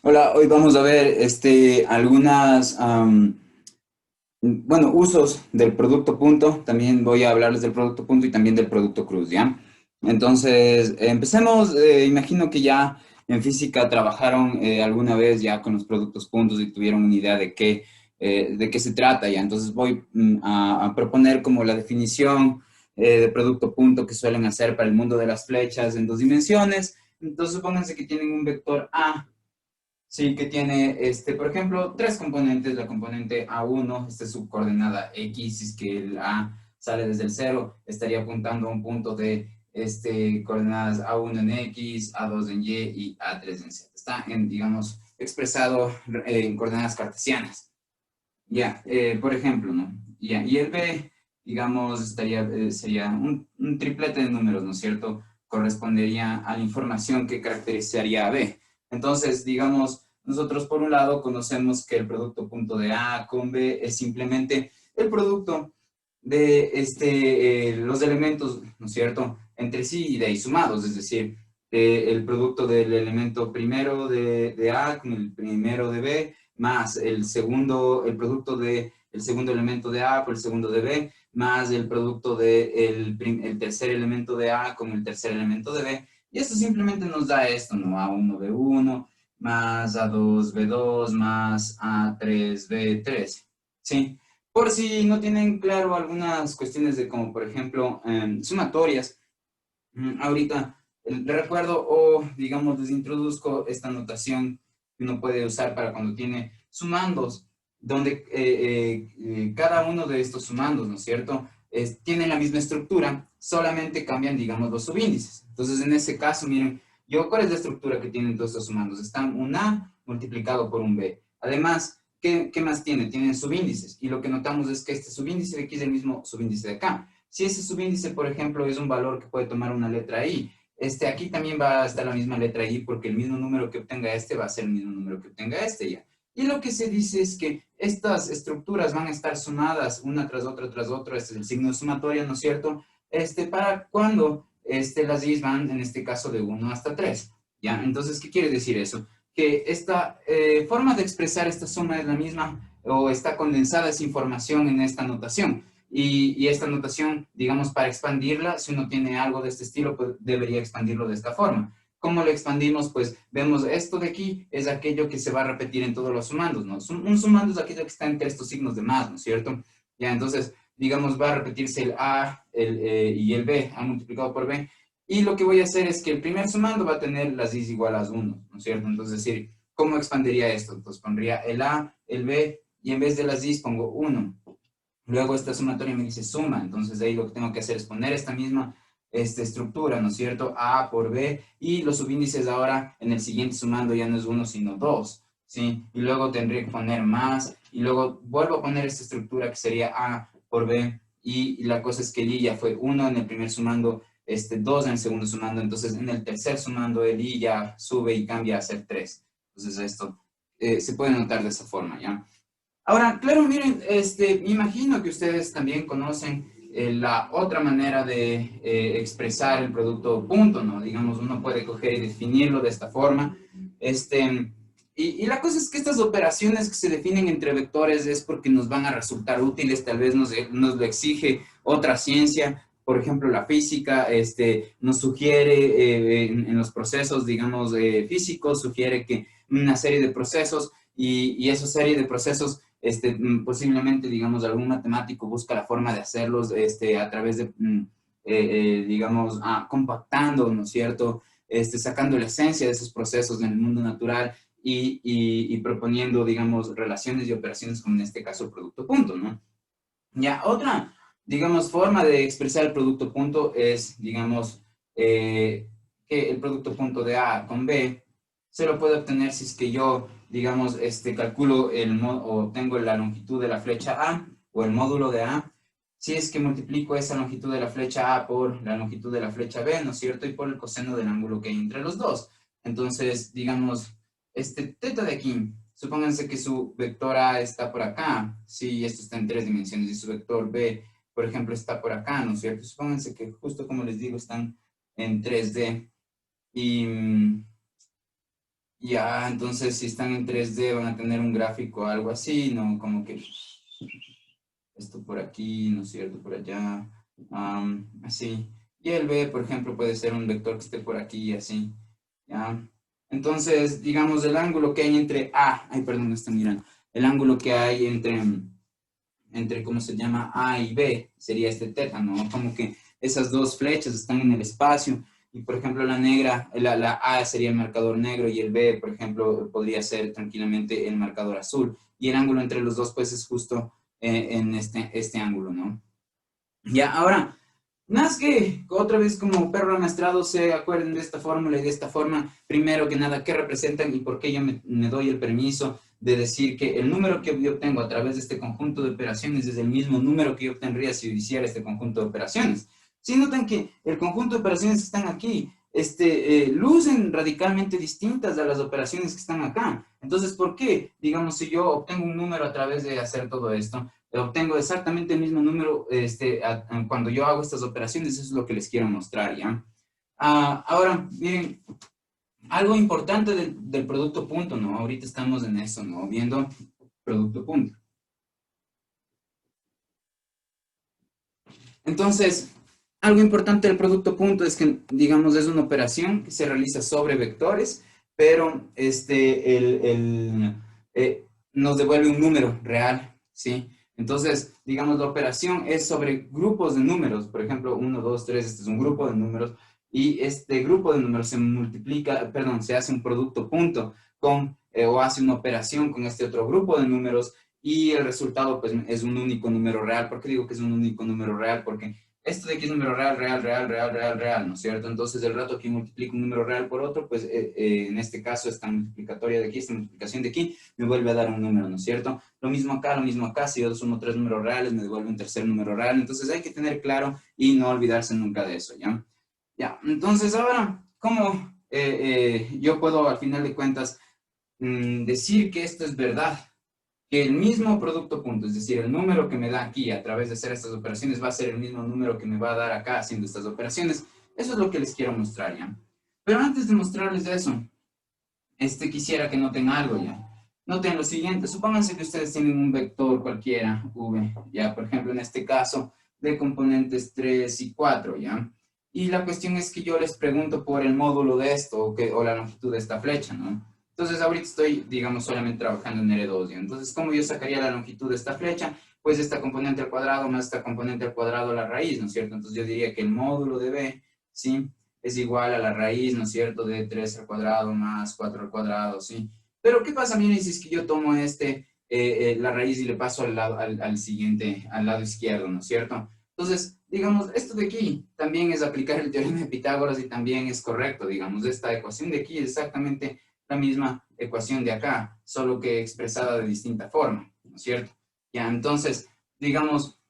Hola, hoy vamos a ver algunas, bueno, usos del producto punto. También voy a hablarles del producto punto y también del producto cruz, ¿ya? Entonces, empecemos. Imagino que ya en física trabajaron alguna vez ya con los productos puntos y tuvieron una idea de qué se trata, ¿ya? Entonces voy a proponer como la definición de producto punto que suelen hacer para el mundo de las flechas en dos dimensiones. Entonces, supónganse que tienen un vector A. Sí, que tiene, por ejemplo, tres componentes. La componente A1, esta es su coordenada X, si es que el A sale desde el cero, estaría apuntando a un punto de coordenadas A1 en X, A2 en Y y A3 en Z. Está, digamos, expresado en coordenadas cartesianas. Ya, por ejemplo, ¿no? Ya, y el B, digamos, sería un triplete de números, ¿no es cierto? Correspondería a la información que caracterizaría a B. Entonces, digamos, nosotros por un lado conocemos que el producto punto de A con B es simplemente el producto de los elementos, ¿no es cierto?, entre sí y de ahí sumados, es decir, el producto del elemento primero de A con el primero de B, más el segundo, el producto del segundo elemento de A por el segundo de B, más el producto del el tercer elemento de A con el tercer elemento de B, y esto simplemente nos da esto, ¿no? A1 B1, más A2 B2, más A3 B3, ¿sí? Por si no tienen claro algunas cuestiones de como, por ejemplo, sumatorias, ahorita le recuerdo o, digamos, les introduzco esta notación que uno puede usar para cuando tiene sumandos, donde cada uno de estos sumandos, ¿no es cierto?, tienen la misma estructura, solamente cambian, digamos, los subíndices. Entonces, en ese caso, miren, ¿cuál es la estructura que tienen todos estos sumandos? Están un A multiplicado por un B. Además, ¿qué más tiene? Tienen subíndices. Y lo que notamos es que este subíndice de aquí es el mismo subíndice de acá. Si ese subíndice, por ejemplo, es un valor que puede tomar una letra I, aquí también va a estar la misma letra I porque el mismo número que obtenga este va a ser el mismo número que obtenga este ya. Y lo que se dice es que estas estructuras van a estar sumadas una tras otra, este es el signo de sumatoria, ¿no es cierto? Para cuando las i's van, en este caso, de 1 hasta 3, ¿ya? Entonces, ¿qué quiere decir eso? Que esta forma de expresar esta suma es la misma o está condensada esa información en esta notación. Y esta notación, digamos, para expandirla, si uno tiene algo de este estilo, pues debería expandirlo de esta forma. ¿Cómo lo expandimos? Pues vemos esto de aquí es aquello que se va a repetir en todos los sumandos, ¿no? Un sumando es aquello que está entre estos signos de más, ¿no es cierto? Ya, entonces, digamos, va a repetirse el A y el B, A multiplicado por B. Y lo que voy a hacer es que el primer sumando va a tener las is igual a 1, ¿no es cierto? Entonces, es decir, ¿cómo expandiría esto? Entonces, pondría el A, el B, y en vez de las is pongo 1. Luego esta sumatoria me dice suma, entonces de ahí lo que tengo que hacer es poner esta misma estructura, ¿no es cierto? A por B, y los subíndices ahora en el siguiente sumando ya no es 1 sino 2, ¿sí? Y luego tendría que poner más, y luego vuelvo a poner esta estructura que sería A por B, y la cosa es que el I ya fue 1 en el primer sumando, 2 en el segundo sumando, entonces en el tercer sumando el I ya sube y cambia a ser 3. Entonces esto se puede notar de esa forma, ¿ya? Ahora, claro, miren, me imagino que ustedes también conocen la otra manera de expresar el producto punto, ¿no? Digamos, uno puede coger y definirlo de esta forma. Y la cosa es que estas operaciones que se definen entre vectores es porque nos van a resultar útiles, tal vez nos lo exige otra ciencia, por ejemplo, la física, nos sugiere en los procesos, digamos, físicos, sugiere que una serie de procesos y esa serie de procesos posiblemente, digamos, algún matemático busca la forma de hacerlos a través de, digamos, compactando, ¿no es cierto? Sacando la esencia de esos procesos en el mundo natural y proponiendo, digamos, relaciones y operaciones como en este caso el producto punto, ¿no? Ya, otra, digamos, forma de expresar el producto punto es, digamos, que el producto punto de A con B se lo puedo obtener si es que yo, digamos, calculo o tengo la longitud de la flecha A o el módulo de A, si es que multiplico esa longitud de la flecha A por la longitud de la flecha B, ¿no es cierto? Y por el coseno del ángulo que hay entre los dos. Entonces, digamos, teta de aquí, supónganse que su vector A está por acá, sí, esto está en tres dimensiones, y su vector B, por ejemplo, está por acá, ¿no es cierto? Supónganse que justo como les digo, están en 3D. Y, Ya, entonces si están en 3D van a tener un gráfico algo así, ¿no? Como que esto por aquí, ¿no es cierto? Por allá, así. Y el B, por ejemplo, puede ser un vector que esté por aquí, así, ¿ya? Entonces, digamos, el ángulo que hay entre A, ay, perdón, no está mirando, el ángulo que hay entre, ¿cómo se llama? A y B, sería este teta, ¿no? Como que esas dos flechas están en el espacio y, por ejemplo, la negra, la A sería el marcador negro y el B, por ejemplo, podría ser tranquilamente el marcador azul. Y el ángulo entre los dos, pues, es justo en este ángulo, ¿no? Ya, ahora, más que otra vez como perro amaestrado se acuerden de esta fórmula y de esta forma, primero que nada, qué representan y por qué yo me doy el permiso de decir que el número que yo obtengo a través de este conjunto de operaciones es el mismo número que yo obtendría si yo hiciera este conjunto de operaciones. Si notan que el conjunto de operaciones que están aquí, lucen radicalmente distintas a las operaciones que están acá. Entonces, ¿por qué? Digamos, si yo obtengo un número a través de hacer todo esto, obtengo exactamente el mismo número cuando yo hago estas operaciones, eso es lo que les quiero mostrar, ¿ya? Ahora, miren, algo importante del producto punto, ¿no? Ahorita estamos en eso, ¿no? Viendo producto punto. Entonces, algo importante del producto punto es que, digamos, es una operación que se realiza sobre vectores, pero nos devuelve un número real, ¿sí? Entonces, digamos, la operación es sobre grupos de números. Por ejemplo, 1, 2, 3, este es un grupo de números. Y este grupo de números se multiplica, perdón, se hace un producto punto o hace una operación con este otro grupo de números y el resultado pues es un único número real. ¿Por qué digo que es un único número real? Porque esto de aquí es un número real, real, real, real, real, real, ¿no es cierto? Entonces el rato que multiplico un número real por otro, pues en este caso esta multiplicatoria de aquí, esta multiplicación de aquí, me vuelve a dar un número, ¿no es cierto? Lo mismo acá, si yo sumo tres números reales, me devuelve un tercer número real. Entonces hay que tener claro y no olvidarse nunca de eso, ¿ya? Ya, entonces ahora, ¿cómo yo puedo al final de cuentas decir que esto es verdad? Que el mismo producto punto, es decir, el número que me da aquí a través de hacer estas operaciones va a ser el mismo número que me va a dar acá haciendo estas operaciones. Eso es lo que les quiero mostrar, ¿ya? Pero antes de mostrarles eso, quisiera que noten algo, ¿ya? Noten lo siguiente, supónganse que ustedes tienen un vector cualquiera, v, ¿ya? Por ejemplo, en este caso, de componentes 3 y 4, ¿ya? Y la cuestión es que yo les pregunto por el módulo de esto o la longitud de esta flecha, ¿no? Entonces, ahorita estoy, digamos, solamente trabajando en R2, ¿ya? Entonces, ¿cómo yo sacaría la longitud de esta flecha? Pues esta componente al cuadrado más esta componente al cuadrado a la raíz, ¿no es cierto? Entonces, yo diría que el módulo de B, ¿sí? Es igual a la raíz, ¿no es cierto?, de 3 al cuadrado más 4 al cuadrado, ¿sí? Pero, ¿qué pasa, miren, si es que yo tomo la raíz y le paso al siguiente, al lado izquierdo, ¿no es cierto? Entonces, digamos, esto de aquí también es aplicar el teorema de Pitágoras y también es correcto, digamos, esta ecuación de aquí es exactamente la misma ecuación de acá, solo que expresada de distinta forma, ¿no es cierto? Ya, entonces, digamos,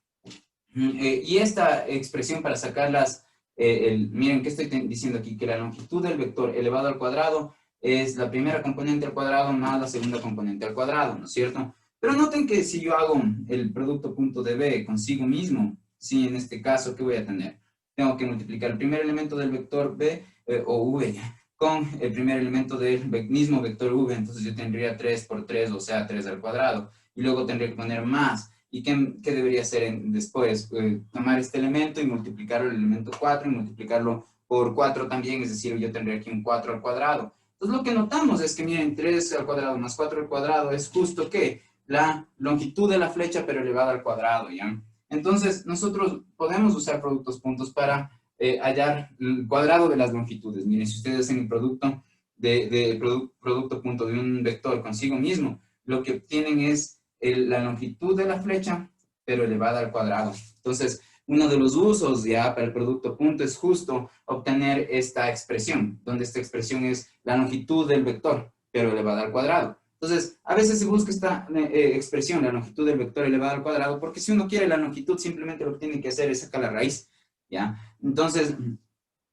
y esta expresión para sacarlas, miren, ¿qué estoy diciendo aquí? Que la longitud del vector elevado al cuadrado es la primera componente al cuadrado más la segunda componente al cuadrado, ¿no es cierto? Pero noten que si yo hago el producto punto de B consigo mismo, sí, en este caso, ¿qué voy a tener? Tengo que multiplicar el primer elemento del vector B o V con el primer elemento del mismo vector V, entonces yo tendría 3 por 3, o sea, 3 al cuadrado, y luego tendría que poner más. ¿Y qué debería hacer después? Tomar este elemento y multiplicarlo el elemento 4 y multiplicarlo por 4 también, es decir, yo tendría aquí un 4 al cuadrado. Entonces lo que notamos es que, miren, 3 al cuadrado más 4 al cuadrado es justo que la longitud de la flecha, pero elevada al cuadrado, ¿ya? Entonces nosotros podemos usar productos puntos para hallar el cuadrado de las longitudes. Miren, si ustedes hacen el producto producto punto de un vector consigo mismo, lo que obtienen es la longitud de la flecha, pero elevada al cuadrado. Entonces, uno de los usos ya para el producto punto es justo obtener esta expresión, donde esta expresión es la longitud del vector, pero elevada al cuadrado. Entonces, a veces se busca esta expresión, la longitud del vector elevada al cuadrado, porque si uno quiere la longitud, simplemente lo que tiene que hacer es sacar la raíz, ¿ya? Entonces,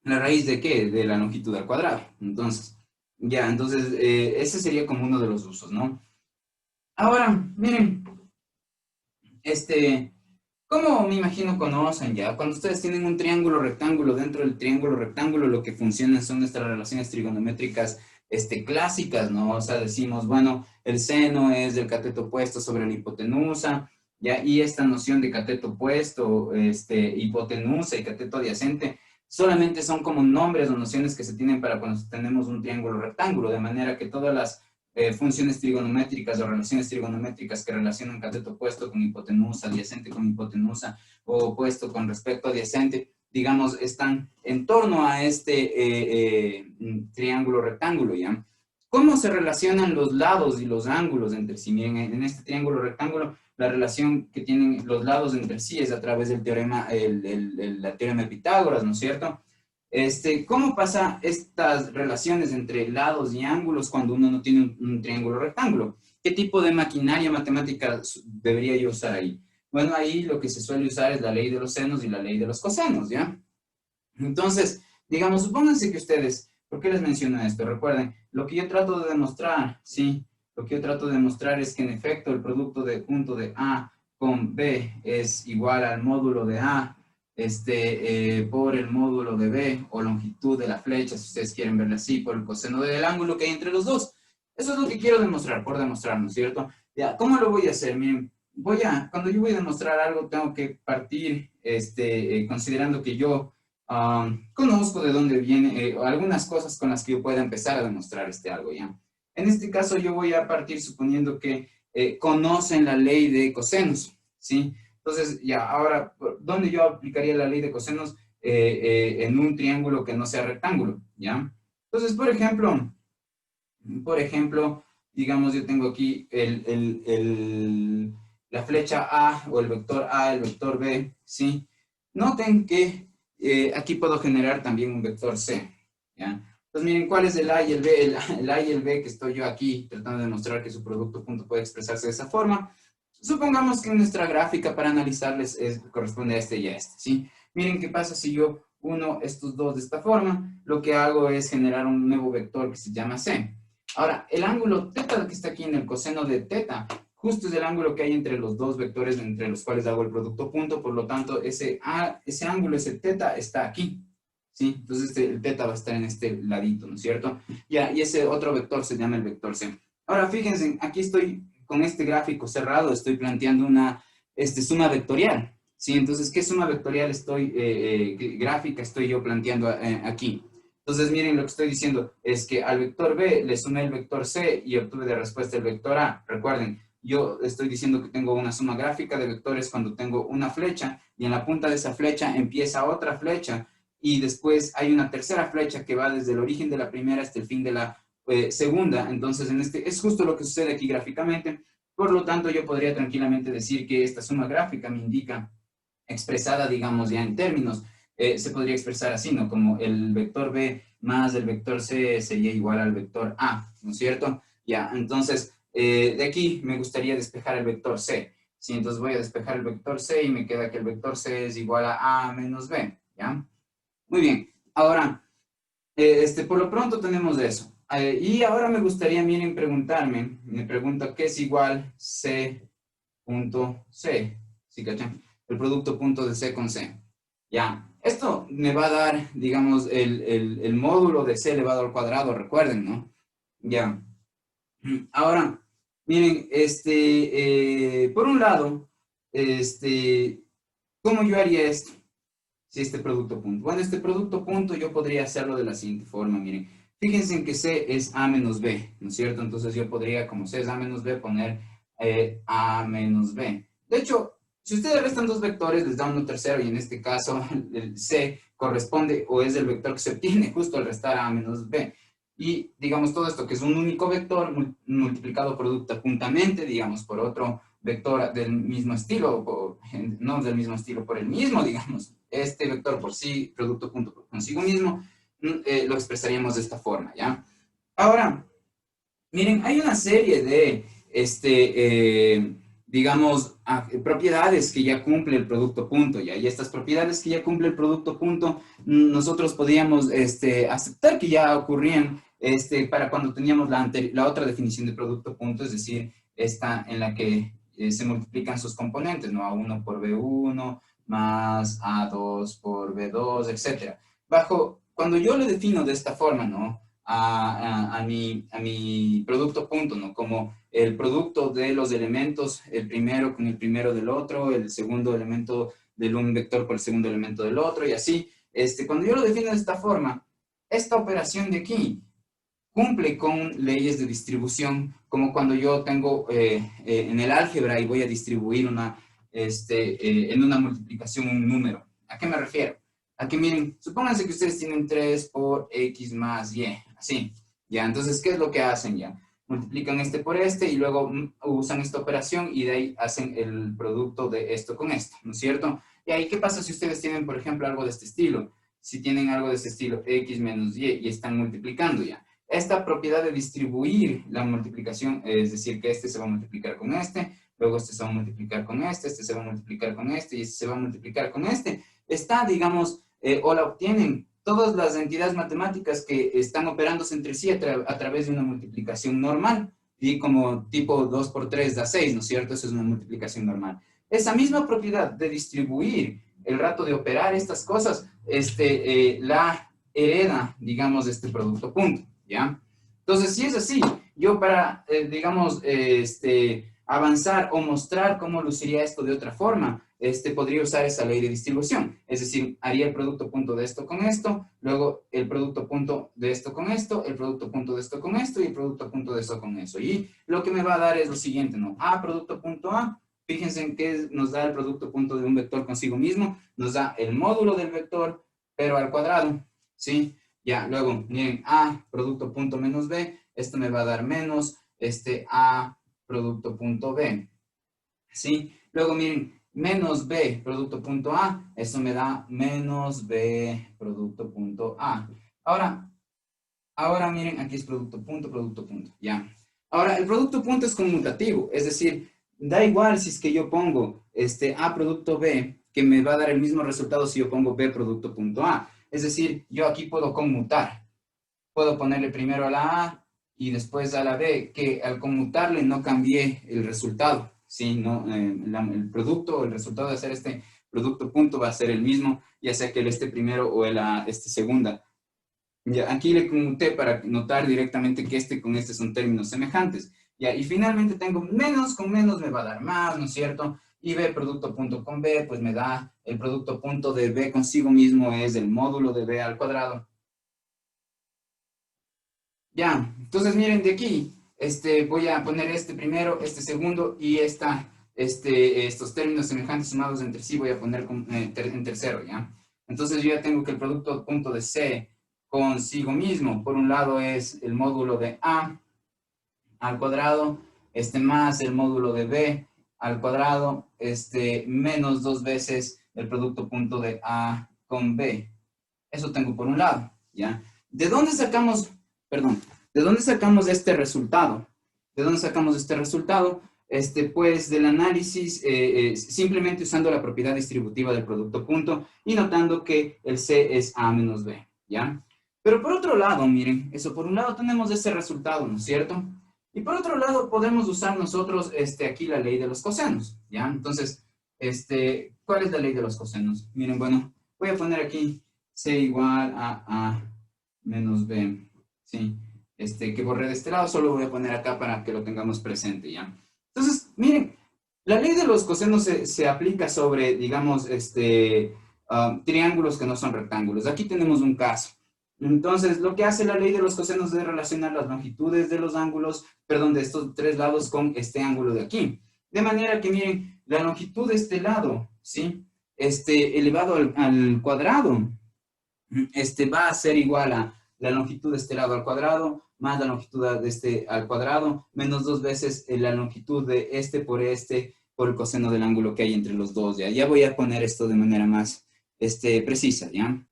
¿la raíz de qué? De la longitud al cuadrado. Entonces, ya, entonces, ese sería como uno de los usos, ¿no? Ahora, miren, ¿cómo me imagino conocen ya? Cuando ustedes tienen un triángulo rectángulo, dentro del triángulo rectángulo lo que funcionan son nuestras relaciones trigonométricas clásicas, ¿no? O sea, decimos, bueno, el seno es del cateto opuesto sobre la hipotenusa, ¿ya? Y esta noción de cateto opuesto, hipotenusa y cateto adyacente, solamente son como nombres o nociones que se tienen para cuando tenemos un triángulo rectángulo, de manera que todas las funciones trigonométricas o relaciones trigonométricas que relacionan cateto opuesto con hipotenusa, adyacente con hipotenusa o opuesto con respecto a adyacente, digamos, están en torno a triángulo rectángulo, ¿ya? ¿Cómo se relacionan los lados y los ángulos entre sí? Miren, en este triángulo rectángulo, la relación que tienen los lados entre sí es a través del teorema, la teorema de Pitágoras, ¿no es cierto? ¿Cómo pasa estas relaciones entre lados y ángulos cuando uno no tiene un triángulo rectángulo? ¿Qué tipo de maquinaria matemática debería yo usar ahí? Bueno, ahí lo que se suele usar es la ley de los senos y la ley de los cosenos, ¿ya? Entonces, digamos, supónganse que ustedes, ¿por qué les menciono esto? Recuerden, lo que yo trato de demostrar, ¿sí? Lo que yo trato de demostrar es que en efecto el producto de punto de A con B es igual al módulo de A por el módulo de B o longitud de la flecha, si ustedes quieren verla así, por el coseno del ángulo que hay entre los dos. Eso es lo que quiero demostrar, por demostrar, ¿no es cierto? Ya, ¿cómo lo voy a hacer? Miren, cuando yo voy a demostrar algo, tengo que partir considerando que yo conozco de dónde viene, algunas cosas con las que yo pueda empezar a demostrar algo, ¿ya? En este caso yo voy a partir suponiendo que conocen la ley de cosenos, ¿sí? Entonces, ya, ahora, ¿dónde yo aplicaría la ley de cosenos en un triángulo que no sea rectángulo, ¿ya? Entonces, por ejemplo, digamos, yo tengo aquí la flecha A o el vector A, el vector B, ¿sí? Noten que aquí puedo generar también un vector C, ¿ya? Entonces, miren, ¿cuál es el A y el B? El A y el B que estoy yo aquí tratando de demostrar que su producto punto puede expresarse de esa forma. Supongamos que nuestra gráfica para analizarles corresponde a este y a este, ¿sí? Miren qué pasa si yo uno estos dos de esta forma, lo que hago es generar un nuevo vector que se llama C. Ahora, el ángulo teta que está aquí en el coseno de teta, justo es el ángulo que hay entre los dos vectores entre los cuales hago el producto punto, por lo tanto, ese ángulo, ese teta, está aquí, ¿sí? Entonces, el teta va a estar en este ladito, ¿no es cierto? Ya, y ese otro vector se llama el vector C. Ahora, fíjense, aquí estoy con este gráfico cerrado, estoy planteando una suma vectorial, ¿sí? Entonces, ¿qué suma vectorial gráfica estoy yo planteando aquí? Entonces, miren, lo que estoy diciendo es que al vector B le sumé el vector C y obtuve de respuesta el vector A. Recuerden, yo estoy diciendo que tengo una suma gráfica de vectores cuando tengo una flecha y en la punta de esa flecha empieza otra flecha y después hay una tercera flecha que va desde el origen de la primera hasta el fin de la segunda. Entonces, es justo lo que sucede aquí gráficamente. Por lo tanto, yo podría tranquilamente decir que esta suma gráfica me indica, expresada, digamos, ya en términos, se podría expresar así, ¿no? Como el vector B más el vector C sería igual al vector A, ¿no es cierto? Ya, entonces, de aquí me gustaría despejar el vector C, ¿sí? Entonces voy a despejar el vector C y me queda que el vector C es igual a A menos B, ¿ya? Muy bien, ahora, por lo pronto tenemos eso. Y ahora me gustaría, miren, me pregunto, ¿qué es igual C punto C? ¿Sí, cachan? El producto punto de C con C. Ya, esto me va a dar, digamos, el módulo de C elevado al cuadrado, recuerden, ¿no? Ya. Ahora, miren, por un lado, ¿cómo yo haría esto? Si este producto punto. Bueno, este producto punto yo podría hacerlo de la siguiente forma, miren. Fíjense en que C es A menos B, ¿no es cierto? Entonces yo podría, como C es A menos B, poner A menos B. De hecho, si ustedes restan dos vectores, les da uno tercero y en este caso el C corresponde o es el vector que se obtiene justo al restar A menos B. Y digamos todo esto que es un único vector multiplicado producto puntamente, digamos, por otro vector del mismo estilo, no del mismo estilo, por el mismo, digamos, este vector por sí, producto punto por consigo mismo, lo expresaríamos de esta forma, ¿ya? Ahora, miren, hay una serie de, digamos, propiedades que ya cumple el producto punto, ¿ya? Y estas propiedades que ya cumple el producto punto, nosotros podíamos aceptar que ya ocurrían para cuando teníamos la otra definición de producto punto, es decir, esta en la que se multiplican sus componentes, ¿no? A1 por B1 más A2 por B2, etcétera. Cuando yo lo defino de esta forma, ¿no? a mi producto punto, ¿no? Como el producto de los elementos, el primero con el primero del otro, el segundo elemento del un vector con el segundo elemento del otro, y así. Cuando yo lo defino de esta forma, esta operación de aquí cumple con leyes de distribución, como cuando yo tengo en el álgebra y voy a distribuir en una multiplicación un número. ¿A qué me refiero? A que miren, supónganse que ustedes tienen 3 por x más y, así. Ya, entonces, ¿qué es lo que hacen ya? Multiplican este por este y luego usan esta operación y de ahí hacen el producto de esto con esto, ¿no es cierto? Y ahí, ¿qué pasa si ustedes tienen, por ejemplo, algo de este estilo? Si tienen algo de este estilo, x menos y están multiplicando ya. Esta propiedad de distribuir la multiplicación, es decir, que este se va a multiplicar con este, luego este se va a multiplicar con este se va a multiplicar con este y este se va a multiplicar con este, está, digamos, o la obtienen todas las entidades matemáticas que están operándose entre sí a través de una multiplicación normal, y como tipo 2 por 3 da 6, ¿no es cierto? Eso es una multiplicación normal. Esa misma propiedad de distribuir el rato de operar estas cosas, la hereda, digamos, de este producto punto, ¿ya? Entonces, si es así, yo para, digamos, avanzar o mostrar cómo luciría esto de otra forma, podría usar esa ley de distribución. Es decir, haría el producto punto de esto con esto, luego el producto punto de esto con esto, el producto punto de esto con esto y el producto punto de esto con eso. Y lo que me va a dar es lo siguiente, ¿no? A producto punto A, fíjense en qué nos da el producto punto de un vector consigo mismo, nos da el módulo del vector, pero al cuadrado, ¿sí? Ya, luego, miren, A producto punto menos B, esto me va a dar menos, A producto punto B, ¿sí? Luego, miren, menos B producto punto A, esto me da menos B producto punto A. Ahora miren, aquí es producto punto, ya. Ahora, el producto punto es conmutativo, es decir, da igual si es que yo pongo A producto B, que me va a dar el mismo resultado si yo pongo B producto punto A. Es decir, yo aquí puedo conmutar. Puedo ponerle primero a la A y después a la B, que al conmutarle no cambié el resultado, ¿sí? No, el producto, el resultado de hacer este producto punto va a ser el mismo, ya sea que el primero o el segunda. Ya, aquí le conmuté para notar directamente que con este son términos semejantes. Ya, y finalmente tengo menos con menos me va a dar más, ¿no es cierto? Y B producto punto con B, pues me da el producto punto de B consigo mismo es el módulo de B al cuadrado. Ya, entonces miren de aquí, voy a poner este primero, este segundo y estos términos semejantes sumados entre sí voy a poner en tercero, ¿ya? Entonces yo ya tengo que el producto punto de C consigo mismo, por un lado es el módulo de A al cuadrado, más el módulo de B al cuadrado, menos dos veces el producto punto de A con B. Eso tengo por un lado, ¿ya? ¿De dónde sacamos, perdón, de dónde sacamos este resultado? ¿De dónde sacamos este resultado? Pues del análisis, simplemente usando la propiedad distributiva del producto punto y notando que el C es A menos B, ¿ya? Pero por otro lado, miren, eso por un lado tenemos ese resultado, ¿no es cierto? Y por otro lado podemos usar nosotros aquí la ley de los cosenos, ¿ya? Entonces, ¿cuál es la ley de los cosenos? Miren, bueno, voy a poner aquí C igual a A menos B, ¿sí? Que borré de este lado, solo voy a poner acá para que lo tengamos presente, ¿ya? Entonces, miren, la ley de los cosenos se aplica sobre, digamos, triángulos que no son rectángulos. Aquí tenemos un caso. Entonces, lo que hace la ley de los cosenos es relacionar las longitudes de los ángulos, perdón, de estos tres lados con este ángulo de aquí. De manera que, miren, la longitud de este lado, ¿sí? Elevado al cuadrado, va a ser igual a la longitud de este lado al cuadrado, más la longitud de este al cuadrado, menos dos veces la longitud de por el coseno del ángulo que hay entre los dos, ¿ya? Ya voy a poner esto de manera más precisa, ¿ya?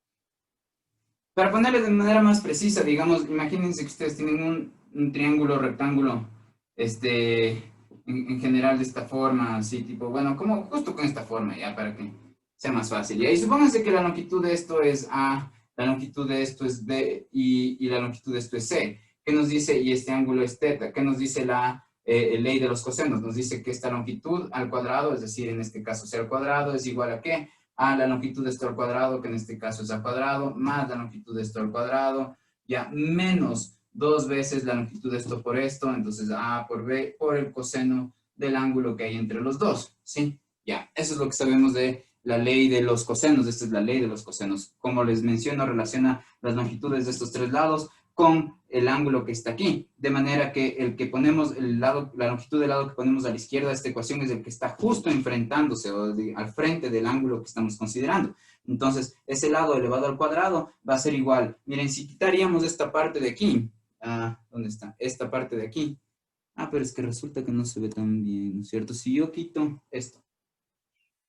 Para ponerle de manera más precisa, digamos, imagínense que ustedes tienen un triángulo rectángulo, en general de esta forma, así tipo, bueno, como justo con esta forma, ya, para que sea más fácil. Y supónganse que la longitud de esto es A, la longitud de esto es B y la longitud de esto es C. ¿Qué nos dice? Y este ángulo es teta. ¿Qué nos dice la ley de los cosenos? Nos dice que esta longitud al cuadrado, es decir, en este caso C al cuadrado, es igual a ¿qué? A la longitud de esto al cuadrado, que en este caso es al cuadrado, más la longitud de esto al cuadrado, ya, menos 2 veces la longitud de esto por esto, entonces A por B por el coseno del ángulo que hay entre los dos, ¿sí? Ya, eso es lo que sabemos de la ley de los cosenos. Esta es la ley de los cosenos. Como les menciono, relaciona las longitudes de estos tres lados con el ángulo que está aquí. De manera que el que ponemos, la longitud del lado que ponemos a la izquierda de esta ecuación es el que está justo enfrentándose o al frente del ángulo que estamos considerando. Entonces, ese lado elevado al cuadrado va a ser igual. Miren, si quitaríamos esta parte de aquí, ¿dónde está? Esta parte de aquí. Pero es que resulta que no se ve tan bien, ¿no es cierto? Si yo quito esto,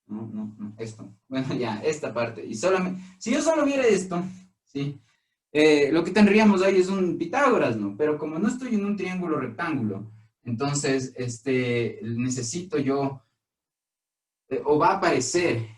no, esto. Bueno, ya, esta parte. Y solamente, si yo solo viera esto, ¿sí? Lo que tendríamos ahí es un Pitágoras, ¿no? Pero como no estoy en un triángulo rectángulo, entonces, necesito yo, o va a aparecer,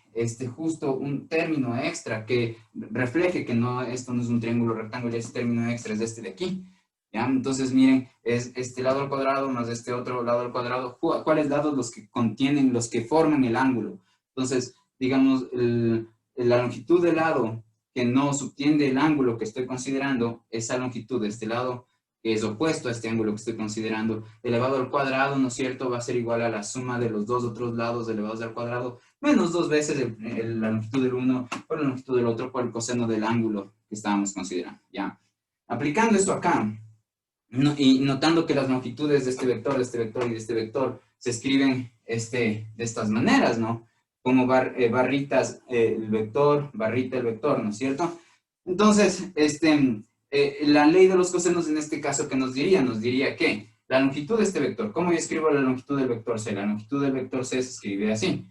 justo un término extra que refleje que no, esto no es un triángulo rectángulo, ese término extra es este de aquí. ¿Ya? Entonces, miren, es este lado al cuadrado más este otro lado al cuadrado. ¿Cuáles lados los que contienen, los que forman el ángulo? Entonces, digamos, la longitud del lado que no subtiende el ángulo que estoy considerando, esa longitud de este lado, que es opuesto a este ángulo que estoy considerando, elevado al cuadrado, ¿no es cierto?, va a ser igual a la suma de los dos otros lados elevados al cuadrado, menos 2 veces la longitud del uno por la longitud del otro por el coseno del ángulo que estábamos considerando, ¿ya? Aplicando esto acá, y notando que las longitudes de este vector y de este vector se escriben de estas maneras, ¿no? Como barritas el vector, barrita el vector, ¿no es cierto? Entonces, la ley de los cosenos en este caso, ¿qué nos diría? Nos diría que la longitud de este vector, ¿cómo yo escribo la longitud del vector C? La longitud del vector C se escribe así,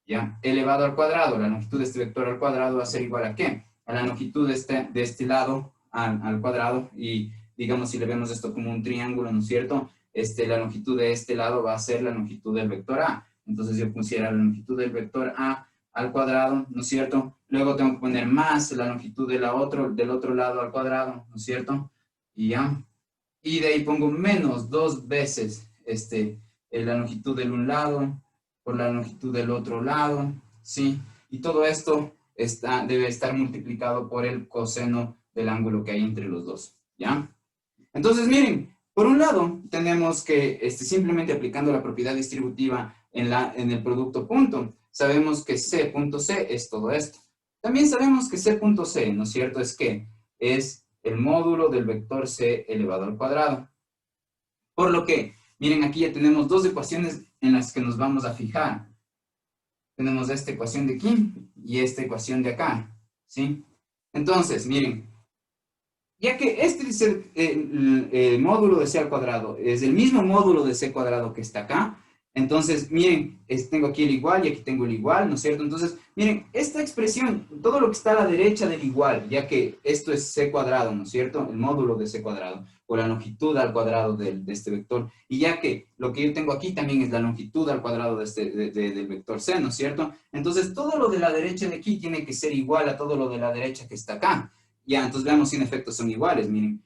¿ya? Elevado al cuadrado, la longitud de este vector al cuadrado va a ser igual a ¿qué? A la longitud de este lado al cuadrado, y digamos si le vemos esto como un triángulo, ¿no es cierto? La longitud de este lado va a ser la longitud del vector A. Entonces yo pusiera la longitud del vector A al cuadrado, ¿no es cierto? Luego tengo que poner más la longitud del otro lado al cuadrado, ¿no es cierto? Y ya. Y de ahí pongo menos 2 veces la longitud del un lado por la longitud del otro lado, ¿sí? Y todo esto debe estar multiplicado por el coseno del ángulo que hay entre los dos, ¿ya? Entonces, miren, por un lado, tenemos que simplemente aplicando la propiedad distributiva en el producto punto, sabemos que C punto C es todo esto. También sabemos que C punto C, ¿no es cierto? Es el módulo del vector C elevado al cuadrado. Por lo que, miren, aquí ya tenemos dos ecuaciones en las que nos vamos a fijar. Tenemos esta ecuación de aquí y esta ecuación de acá, ¿sí? Entonces, miren, ya que este es el módulo de C al cuadrado, es el mismo módulo de C cuadrado que está acá, entonces, miren, tengo aquí el igual y aquí tengo el igual, ¿no es cierto? Entonces, miren, esta expresión, todo lo que está a la derecha del igual, ya que esto es C cuadrado, ¿no es cierto? El módulo de C cuadrado, o la longitud al cuadrado de este vector, y ya que lo que yo tengo aquí también es la longitud al cuadrado del vector C, ¿no es cierto? Entonces, todo lo de la derecha de aquí tiene que ser igual a todo lo de la derecha que está acá. Ya, entonces veamos si en efecto son iguales. Miren,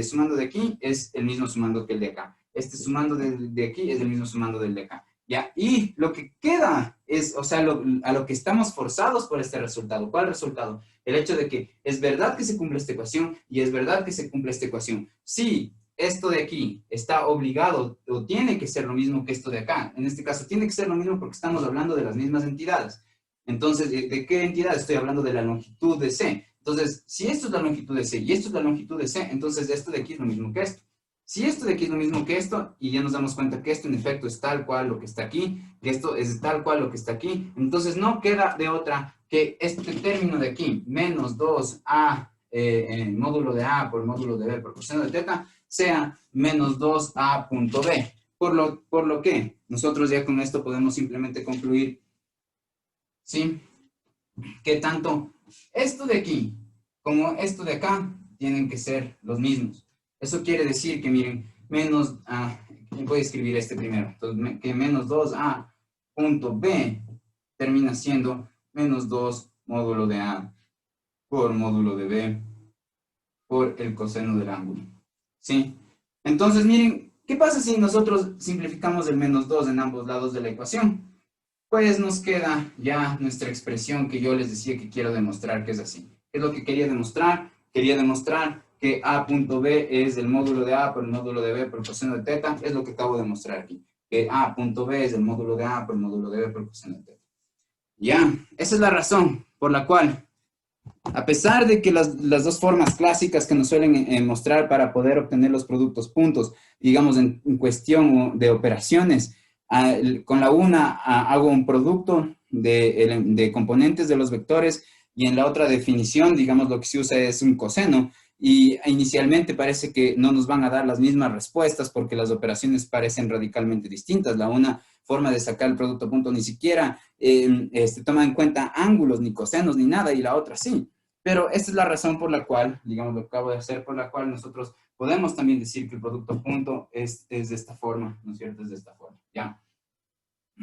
sumando de aquí es el mismo sumando que el de acá. Sumando de aquí es el mismo sumando del de acá. Ya, y lo que queda es, o sea, a lo que estamos forzados por este resultado. ¿Cuál resultado? El hecho de que es verdad que se cumple esta ecuación y es verdad que se cumple esta ecuación. Si esto de aquí está obligado o tiene que ser lo mismo que esto de acá. En este caso tiene que ser lo mismo porque estamos hablando de las mismas entidades. Entonces, ¿de qué entidad estoy hablando? De la longitud de C. Entonces, si esto es la longitud de C y esto es la longitud de C, entonces esto de aquí es lo mismo que esto. Si esto de aquí es lo mismo que esto, y ya nos damos cuenta que esto en efecto es tal cual lo que está aquí, que esto es tal cual lo que está aquí, entonces no queda de otra que este término de aquí, menos 2A módulo de A por módulo de B por coseno de teta, sea menos 2A punto B. Por lo que nosotros ya con esto podemos simplemente concluir, ¿sí?, que tanto esto de aquí como esto de acá tienen que ser los mismos. Eso quiere decir que, miren, voy a escribir este primero. Entonces, que menos 2A punto B termina siendo menos 2 módulo de A por módulo de B por el coseno del ángulo. ¿Sí? Entonces, miren, ¿qué pasa si nosotros simplificamos el menos 2 en ambos lados de la ecuación? Pues nos queda ya nuestra expresión que yo les decía que quiero demostrar que es así. ¿Qué es lo que quería demostrar? quería demostrar que A punto B es el módulo de A por el módulo de B por el coseno de teta, es lo que acabo de mostrar aquí, que A punto B es el módulo de A por el módulo de B por el coseno de teta. Ya, esa es la razón por la cual, a pesar de que las dos formas clásicas que nos suelen mostrar para poder obtener los productos puntos, digamos en cuestión de operaciones, con la una hago un producto de componentes de los vectores y en la otra definición, digamos, lo que se usa es un coseno. Y inicialmente parece que no nos van a dar las mismas respuestas porque las operaciones parecen radicalmente distintas. La una forma de sacar el producto punto ni siquiera toma en cuenta ángulos, ni cosenos, ni nada, y la otra sí. Pero esta es la razón por la cual, digamos, lo que acabo de hacer, por la cual nosotros podemos también decir que el producto punto es de esta forma, ¿no es cierto? Es de esta forma, ¿ya?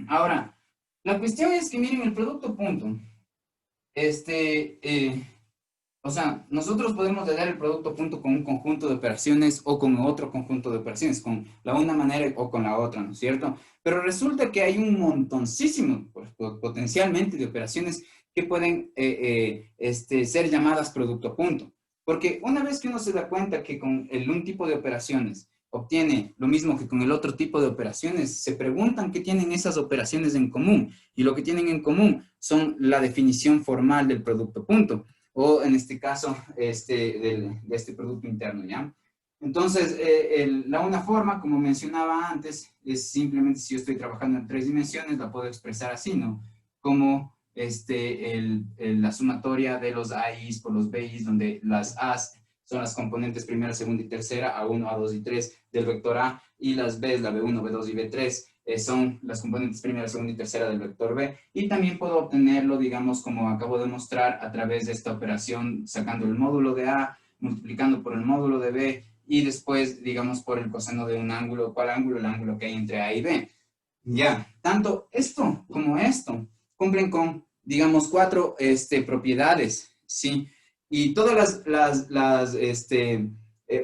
Ahora, la cuestión es que miren el producto punto. O sea, nosotros podemos dar el producto punto con un conjunto de operaciones o con otro conjunto de operaciones, con la una manera o con la otra, ¿no es cierto? Pero resulta que hay un montoncísimo, pues, potencialmente, de operaciones que pueden ser llamadas producto punto. Porque una vez que uno se da cuenta que con un tipo de operaciones obtiene lo mismo que con el otro tipo de operaciones, se preguntan qué tienen esas operaciones en común. Y lo que tienen en común son la definición formal del producto punto, o en este caso, de este producto interno, ¿ya? Entonces, una forma, como mencionaba antes, es simplemente si yo estoy trabajando en 3 dimensiones, la puedo expresar así, ¿no? Como la sumatoria de los AIs por los BIs, donde las A's son las componentes primera, segunda y tercera, A1, A2 y 3 del vector A, y las B's, la B1, B2 y B3, son las componentes primera, segunda y tercera del vector B, y también puedo obtenerlo, digamos, como acabo de mostrar, a través de esta operación, sacando el módulo de A, multiplicando por el módulo de B, y después, digamos, por el coseno de un ángulo. ¿Cuál ángulo? El ángulo que hay entre A y B. Ya, tanto esto como esto cumplen con, digamos, 4 propiedades, ¿sí? Y todas las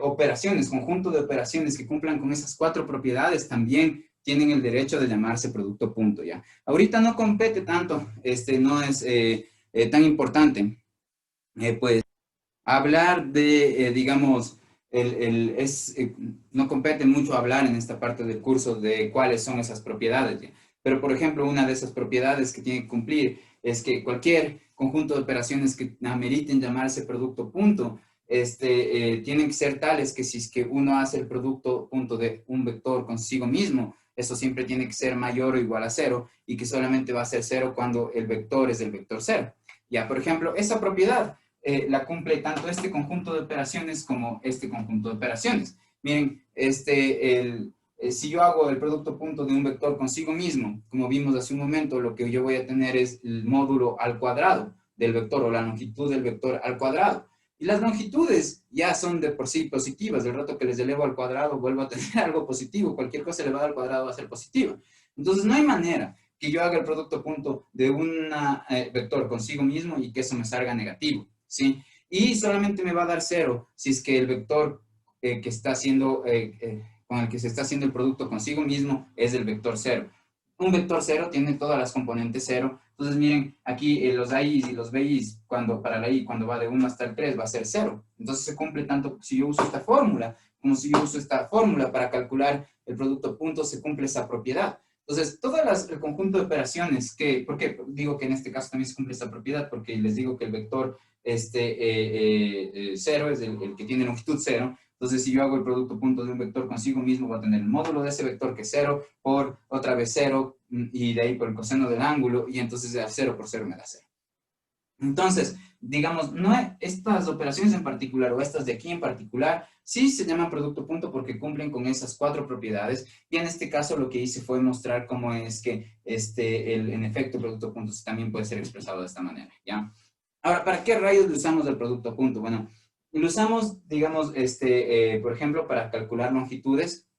operaciones, conjunto de operaciones que cumplan con esas 4 propiedades también tienen el derecho de llamarse producto punto, ¿ya? Ahorita no compete tanto, no es tan importante, pues, hablar de, digamos, no compete mucho hablar en esta parte del curso de cuáles son esas propiedades, ¿ya? Pero, por ejemplo, una de esas propiedades que tiene que cumplir es que cualquier conjunto de operaciones que ameriten llamarse producto punto, tienen que ser tales que si es que uno hace el producto punto de un vector consigo mismo, eso siempre tiene que ser mayor o igual a 0 y que solamente va a ser 0 cuando el vector es el vector 0. Ya, por ejemplo, esa propiedad la cumple tanto este conjunto de operaciones como este conjunto de operaciones. Miren, si yo hago el producto punto de un vector consigo mismo, como vimos hace un momento, lo que yo voy a tener es el módulo al cuadrado del vector o la longitud del vector al cuadrado. Y las longitudes ya son de por sí positivas. Del rato que les elevo al cuadrado, vuelvo a tener algo positivo. Cualquier cosa elevada al cuadrado va a ser positiva. Entonces, no hay manera que yo haga el producto punto de un vector consigo mismo y que eso me salga negativo, ¿sí? Y solamente me va a dar 0 si es que el vector que está haciendo, con el que se está haciendo el producto consigo mismo es el vector 0. Un vector 0 tiene todas las componentes 0. Entonces, miren, aquí los AIs y los BIs, para la I, cuando va de 1 hasta el 3, va a ser 0. Entonces, se cumple tanto si yo uso esta fórmula como si yo uso esta fórmula para calcular el producto punto, se cumple esa propiedad. Entonces, el conjunto de operaciones ¿por qué digo que en este caso también se cumple esta propiedad? Porque les digo que el vector 0 es el que tiene longitud 0. Entonces, si yo hago el producto punto de un vector consigo mismo, voy a tener el módulo de ese vector que es 0 por otra vez 0 y de ahí por el coseno del ángulo, y entonces 0 por 0 me da 0. Entonces, digamos, estas operaciones en particular o estas de aquí en particular sí se llaman producto punto porque cumplen con esas 4 propiedades, y en este caso lo que hice fue mostrar cómo es que en efecto el producto punto también puede ser expresado de esta manera, ¿ya? Ahora, ¿para qué rayos le usamos el producto punto? Bueno, lo usamos, digamos, por ejemplo, para calcular longitudes,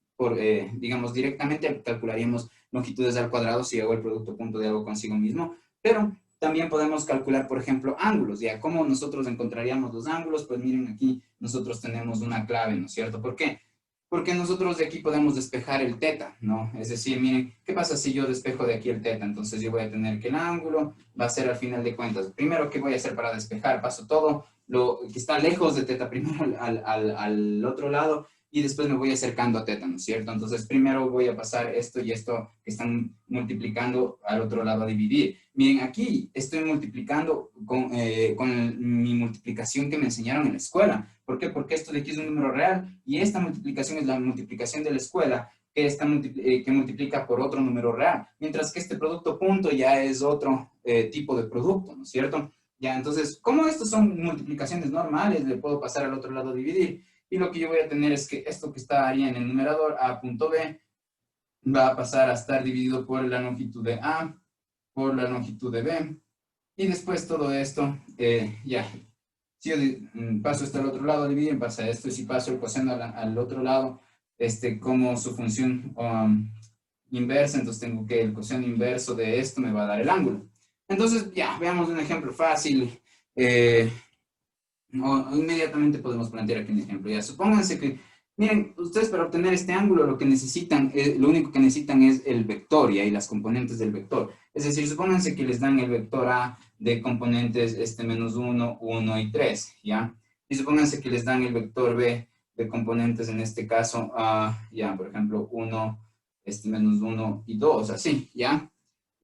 digamos, directamente calcularíamos longitudes al cuadrado si hago el producto punto de algo consigo mismo, pero también podemos calcular, por ejemplo, ángulos, ¿ya? ¿Cómo nosotros encontraríamos los ángulos? Pues miren, aquí nosotros tenemos una clave, ¿no es cierto? ¿Por qué? Porque nosotros de aquí podemos despejar el teta, ¿no? Es decir, miren, ¿qué pasa si yo despejo de aquí el teta? Entonces yo voy a tener que el ángulo va a ser al final de cuentas. Primero, ¿qué voy a hacer para despejar? Paso todo lo que está lejos de teta primero al otro lado y después me voy acercando a teta, ¿no es cierto? Entonces primero voy a pasar esto y esto que están multiplicando al otro lado a dividir. Miren, aquí estoy multiplicando con mi multiplicación que me enseñaron en la escuela. ¿Por qué? Porque esto de aquí es un número real y esta multiplicación es la multiplicación de la escuela que multiplica por otro número real, mientras que este producto punto ya es otro tipo de producto, ¿no es cierto? Ya, entonces, como estos son multiplicaciones normales, le puedo pasar al otro lado a dividir, y lo que yo voy a tener es que esto que estaría en el numerador, a punto b, va a pasar a estar dividido por la longitud de a, por la longitud de b, y después todo esto, ya, si yo paso esto al otro lado, dividir, pasa esto, y si paso el coseno al otro lado, como su función inversa, entonces tengo que el coseno inverso de esto me va a dar el ángulo. Entonces, ya, veamos un ejemplo fácil. Inmediatamente podemos plantear aquí un ejemplo. Ya, supónganse que, miren, ustedes para obtener este ángulo lo que necesitan, lo único que necesitan es el vector y las componentes del vector. Es decir, supónganse que les dan el vector A de componentes menos 1, 1 y 3, ¿ya? Y supónganse que les dan el vector B de componentes, en este caso, ya, por ejemplo, 1, menos 1 y 2, así, ¿ya?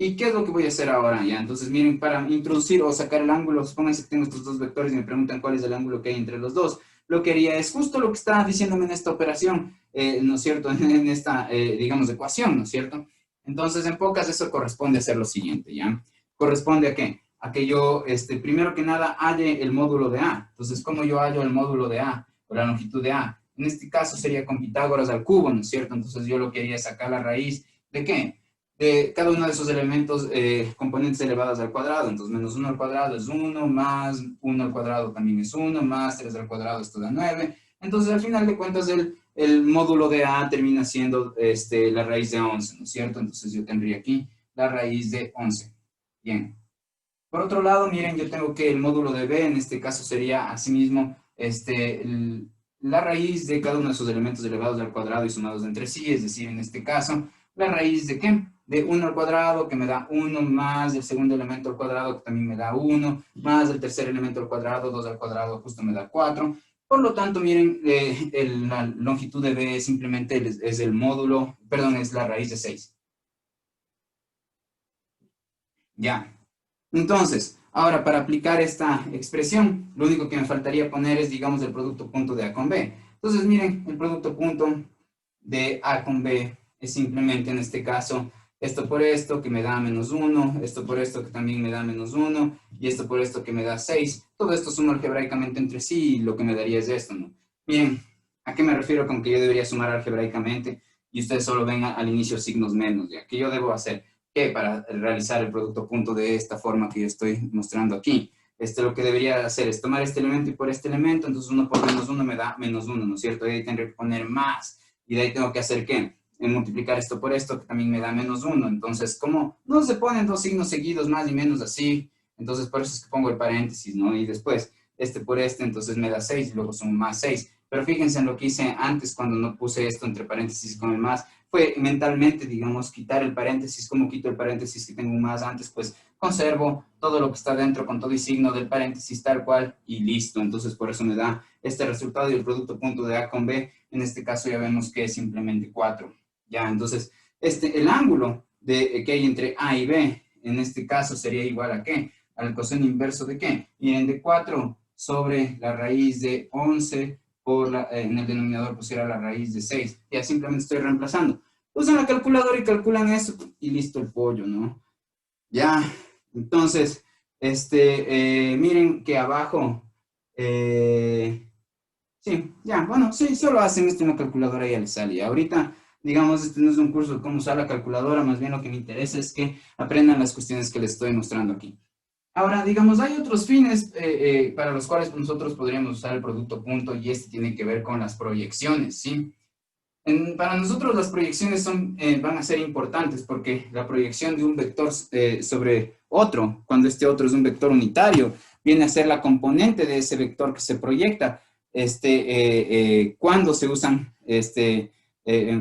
¿Y qué es lo que voy a hacer ahora? Ya, entonces miren, para introducir o sacar el ángulo, supónganse que tengo estos dos vectores y me preguntan cuál es el ángulo que hay entre los dos. Lo que haría es justo lo que está diciéndome en esta operación, ¿no es cierto? En esta, digamos, ecuación, ¿no es cierto? Entonces, en pocas, eso corresponde a hacer lo siguiente, ¿ya? ¿Corresponde a qué? A que yo, primero que nada, halle el módulo de A. Entonces, ¿cómo yo hallo el módulo de A o la longitud de A? En este caso sería con Pitágoras al cubo, ¿no es cierto? Entonces, yo lo que haría es sacar la raíz de ¿qué? De cada uno de esos elementos, componentes elevadas al cuadrado. Entonces, menos 1 al cuadrado es 1, más 1 al cuadrado también es 1, más 3 al cuadrado esto da 9. Entonces, al final de cuentas, el módulo de A termina siendo la raíz de 11, ¿no es cierto? Entonces, yo tendría aquí la raíz de 11. Bien. Por otro lado, miren, yo tengo que el módulo de B, en este caso sería, asimismo, la raíz de cada uno de esos elementos elevados al cuadrado y sumados entre sí, es decir, en este caso, la raíz de ¿qué? De 1 al cuadrado, que me da 1, más el segundo elemento al cuadrado, que también me da 1, más el tercer elemento al cuadrado, 2 al cuadrado, justo me da 4. Por lo tanto, miren, la longitud de B simplemente es el módulo, perdón, es la raíz de 6. Ya. Entonces, ahora para aplicar esta expresión, lo único que me faltaría poner es, digamos, el producto punto de A con B. Entonces, miren, el producto punto de A con B es simplemente, en este caso, esto por esto que me da menos 1, esto por esto que también me da menos 1, y esto por esto que me da 6. Todo esto suma algebraicamente entre sí y lo que me daría es esto, ¿no? Bien, ¿a qué me refiero con que yo debería sumar algebraicamente? Y ustedes solo ven al inicio signos menos, ¿ya? ¿Qué yo debo hacer? Que para realizar el producto punto de esta forma que yo estoy mostrando aquí. Lo que debería hacer es tomar este elemento y por este elemento, entonces 1 por menos 1 me da menos 1, ¿no es cierto? Y ahí tendré que poner más. Y de ahí tengo que hacer ¿qué? Multiplicar esto por esto, que también me da menos 1. Entonces, como no se ponen dos signos seguidos, más y menos así, entonces por eso es que pongo el paréntesis, ¿no? Y después, este por este, entonces me da 6, y luego son más 6. Pero fíjense en lo que hice antes cuando no puse esto entre paréntesis con el más, fue mentalmente, digamos, quitar el paréntesis. ¿Cómo quito el paréntesis que tengo un más antes? Pues conservo todo lo que está dentro con todo y signo del paréntesis tal cual y listo. Entonces, por eso me da este resultado y el producto punto de A con B. En este caso ya vemos que es simplemente 4. Ya, entonces, el ángulo que hay entre A y B, en este caso sería igual a ¿qué? Al coseno inverso de ¿qué? Miren, de 4 sobre la raíz de 11 en el denominador pusiera la raíz de 6. Ya simplemente estoy reemplazando. Usan la calculadora y calculan eso y listo el pollo, ¿no? Ya, entonces, miren que abajo, sí, ya, bueno, sí, solo hacen esto en la calculadora y ya les sale. Ahorita, digamos, este no es un curso de cómo usar la calculadora, más bien lo que me interesa es que aprendan las cuestiones que les estoy mostrando aquí. Ahora, digamos, hay otros fines para los cuales nosotros podríamos usar el producto punto y tiene que ver con las proyecciones, ¿sí? Para nosotros las proyecciones van a ser importantes porque la proyección de un vector sobre otro, cuando este otro es un vector unitario, viene a ser la componente de ese vector que se proyecta, cuando se usan,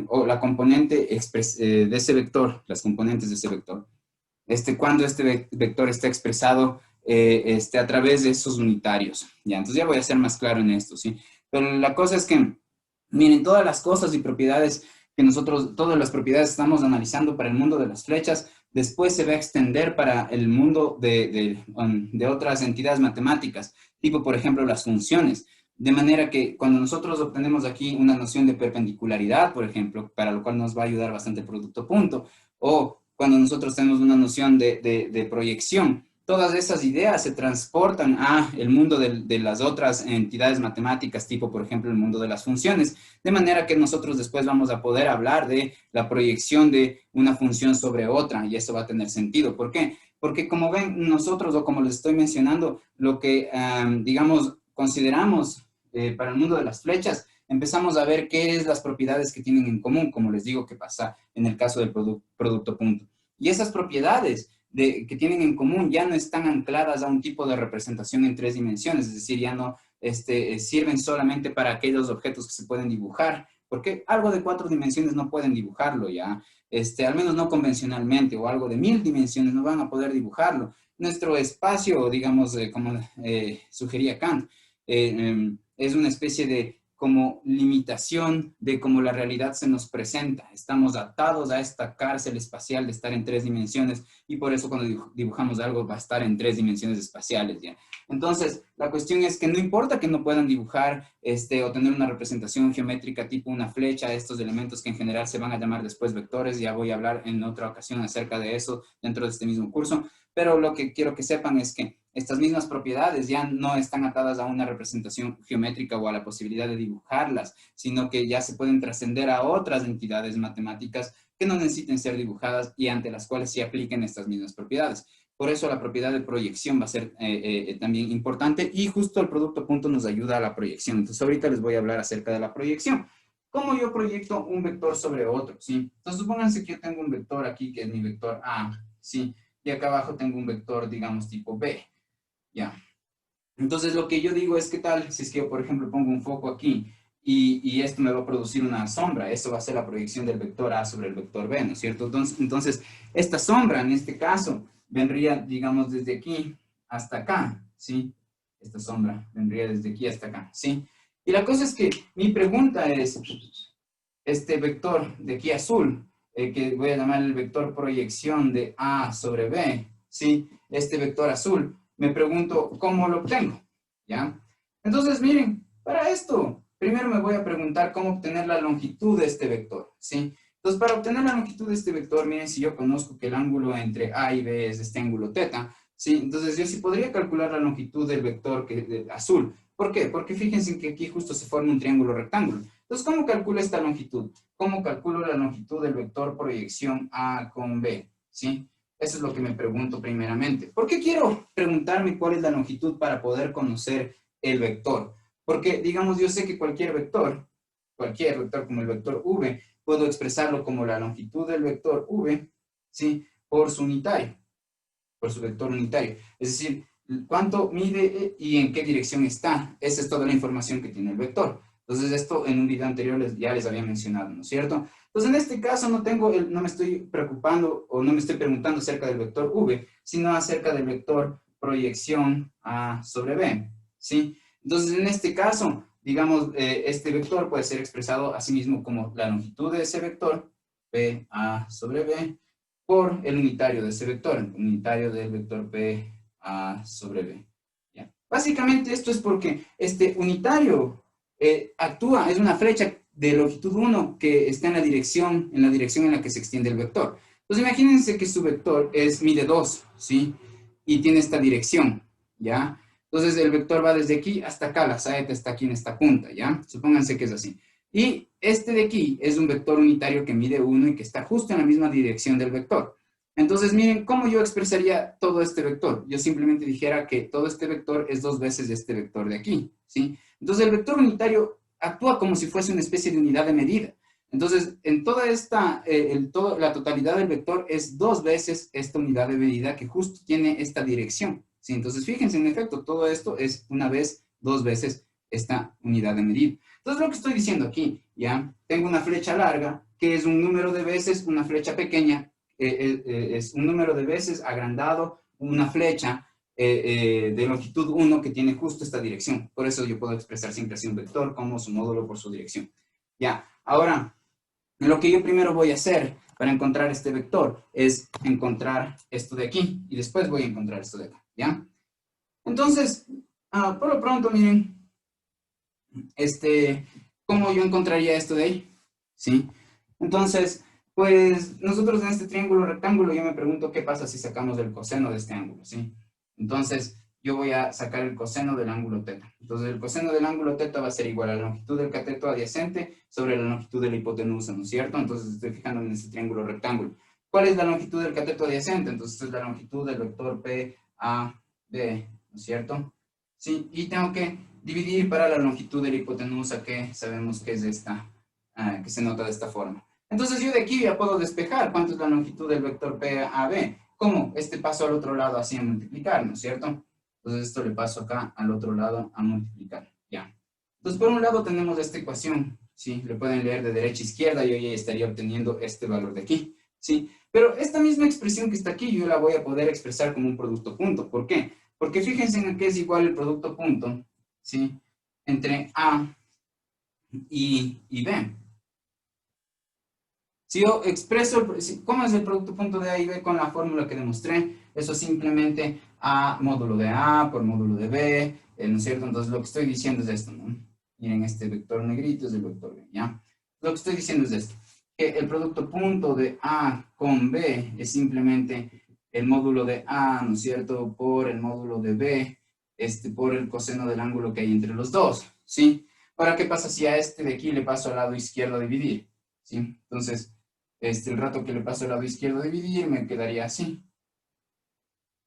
o la componente de ese vector, las componentes de ese vector. Cuando este vector está expresado a través de esos unitarios. ¿Ya? Entonces ya voy a ser más claro en esto, ¿sí? Pero la cosa es que, miren, todas las cosas y propiedades que nosotros, todas las propiedades que estamos analizando para el mundo de las flechas, después se va a extender para el mundo de otras entidades matemáticas, tipo, por ejemplo, las funciones. De manera que cuando nosotros obtenemos aquí una noción de perpendicularidad, por ejemplo, para lo cual nos va a ayudar bastante el producto punto, o cuando nosotros tenemos una noción de proyección, todas esas ideas se transportan a el mundo de las otras entidades matemáticas, tipo, por ejemplo, el mundo de las funciones, de manera que nosotros después vamos a poder hablar de la proyección de una función sobre otra, y eso va a tener sentido. ¿Por qué? Porque como ven nosotros, o como les estoy mencionando, lo que, digamos, consideramos para el mundo de las flechas, empezamos a ver qué es las propiedades que tienen en común, como les digo que pasa en el caso del producto punto. Y esas propiedades que tienen en común ya no están ancladas a un tipo de representación en 3 dimensiones, es decir, ya no sirven solamente para aquellos objetos que se pueden dibujar, porque algo de 4 dimensiones no pueden dibujarlo ya, al menos no convencionalmente, o algo de 1000 dimensiones no van a poder dibujarlo. Nuestro espacio, digamos, como sugería Kant, es una especie de como limitación de cómo la realidad se nos presenta. Estamos atados a esta cárcel espacial de estar en 3 dimensiones, y por eso cuando dibujamos algo va a estar en 3 dimensiones espaciales, ¿ya? Entonces, la cuestión es que no importa que no puedan dibujar o tener una representación geométrica tipo una flecha, estos elementos que en general se van a llamar después vectores, ya voy a hablar en otra ocasión acerca de eso dentro de este mismo curso, pero lo que quiero que sepan es que estas mismas propiedades ya no están atadas a una representación geométrica o a la posibilidad de dibujarlas, sino que ya se pueden trascender a otras entidades matemáticas que no necesiten ser dibujadas y ante las cuales se apliquen estas mismas propiedades. Por eso la propiedad de proyección va a ser también importante, y justo el producto punto nos ayuda a la proyección. Entonces ahorita les voy a hablar acerca de la proyección. ¿Cómo yo proyecto un vector sobre otro? ¿Sí? Entonces supónganse que yo tengo un vector aquí que es mi vector A, ¿sí? Y acá abajo tengo un vector, digamos, tipo B. Ya. Entonces, lo que yo digo es, ¿qué tal si es que yo, por ejemplo, pongo un foco aquí y esto me va a producir una sombra? Eso va a ser la proyección del vector A sobre el vector B, ¿no es cierto? Entonces, esta sombra, en este caso, vendría, digamos, desde aquí hasta acá, ¿sí? Esta sombra vendría desde aquí hasta acá, ¿sí? Y la cosa es que mi pregunta es, este vector de aquí azul, que voy a llamar el vector proyección de A sobre B, ¿sí? Este vector azul, me pregunto, ¿cómo lo obtengo? ¿Ya? Entonces, miren, para esto, primero me voy a preguntar cómo obtener la longitud de este vector, ¿sí? Entonces, para obtener la longitud de este vector, miren, si yo conozco que el ángulo entre A y B es este ángulo teta, ¿sí? Entonces, yo sí podría calcular la longitud del vector azul. ¿Por qué? Porque fíjense que aquí justo se forma un triángulo rectángulo. Entonces, ¿cómo calculo esta longitud? ¿Cómo calculo la longitud del vector proyección A con B? ¿Sí? Eso es lo que me pregunto primeramente. ¿Por qué quiero preguntarme cuál es la longitud para poder conocer el vector? Porque, digamos, yo sé que cualquier vector como el vector V, puedo expresarlo como la longitud del vector V, ¿sí? Por su unitario, por su vector unitario. Es decir, cuánto mide y en qué dirección está. Esa es toda la información que tiene el vector. Entonces, esto en un video anterior ya les había mencionado, ¿no es cierto? Entonces, en este caso no me estoy preocupando o no me estoy preguntando acerca del vector V, sino acerca del vector proyección A sobre B, ¿sí? Entonces, en este caso, digamos, este vector puede ser expresado así mismo como la longitud de ese vector, P A sobre B, por el unitario de ese vector, el unitario del vector P A sobre B. ¿Ya? Básicamente esto es porque este unitario es una flecha de longitud 1 que está en la dirección en la que se extiende el vector. Entonces imagínense que su vector mide 2, ¿sí? Y tiene esta dirección, ¿ya? Entonces el vector va desde aquí hasta acá, la saeta está aquí en esta punta, ¿ya? Supónganse que es así. Y este de aquí es un vector unitario que mide 1 y que está justo en la misma dirección del vector. Entonces, miren, ¿cómo yo expresaría todo este vector? Yo simplemente dijera que todo este vector es 2 veces este vector de aquí, ¿sí? Entonces, el vector unitario actúa como si fuese una especie de unidad de medida. Entonces, en toda la totalidad del vector es 2 veces esta unidad de medida que justo tiene esta dirección, ¿sí? Entonces, fíjense, en efecto, todo esto es una vez, 2 veces esta unidad de medida. Entonces, lo que estoy diciendo aquí, ¿ya? Tengo una flecha larga, que es un número de veces una flecha pequeña, es un número de veces agrandado una flecha, de longitud 1 que tiene justo esta dirección. Por eso yo puedo expresar siempre así un vector como su módulo por su dirección. Ya, ahora, lo que yo primero voy a hacer para encontrar este vector es encontrar esto de aquí y después voy a encontrar esto de acá, ¿ya? Entonces, por lo pronto, miren, ¿cómo yo encontraría esto de ahí? ¿Sí? Entonces, pues nosotros en este triángulo rectángulo yo me pregunto qué pasa si sacamos el coseno de este ángulo, ¿sí? Entonces, yo voy a sacar el coseno del ángulo teta. Entonces, el coseno del ángulo teta va a ser igual a la longitud del cateto adyacente sobre la longitud de la hipotenusa, ¿no es cierto? Entonces, estoy fijando en este triángulo rectángulo. ¿Cuál es la longitud del cateto adyacente? Entonces, es la longitud del vector PAB, ¿no es cierto? Sí, y tengo que dividir para la longitud de la hipotenusa, que sabemos que es esta, que se nota de esta forma. Entonces yo de aquí ya puedo despejar cuánto es la longitud del vector PAB. ¿Cómo? Este paso al otro lado así a multiplicar, ¿no es cierto? Entonces esto le paso acá al otro lado a multiplicar, ya. Entonces por un lado tenemos esta ecuación, ¿sí? Le pueden leer de derecha a izquierda, yo ya estaría obteniendo este valor de aquí, ¿sí? Pero esta misma expresión que está aquí yo la voy a poder expresar como un producto punto. ¿Por qué? Porque fíjense en qué es igual el producto punto, ¿sí? Entre A y B. Si yo expreso, ¿cómo es el producto punto de A y B con la fórmula que demostré? Eso simplemente A módulo de A por módulo de B, ¿no es cierto? Entonces lo que estoy diciendo es esto, ¿no? Miren, este vector negrito es el vector B, ¿ya? Lo que estoy diciendo es esto, que el producto punto de A con B es simplemente el módulo de A, ¿no es cierto? Por el módulo de B, por el coseno del ángulo que hay entre los dos, ¿sí? Ahora, ¿qué pasa si a este de aquí le paso al lado izquierdo a dividir? ¿Sí? Entonces, el rato que le paso al lado izquierdo a dividir, me quedaría así,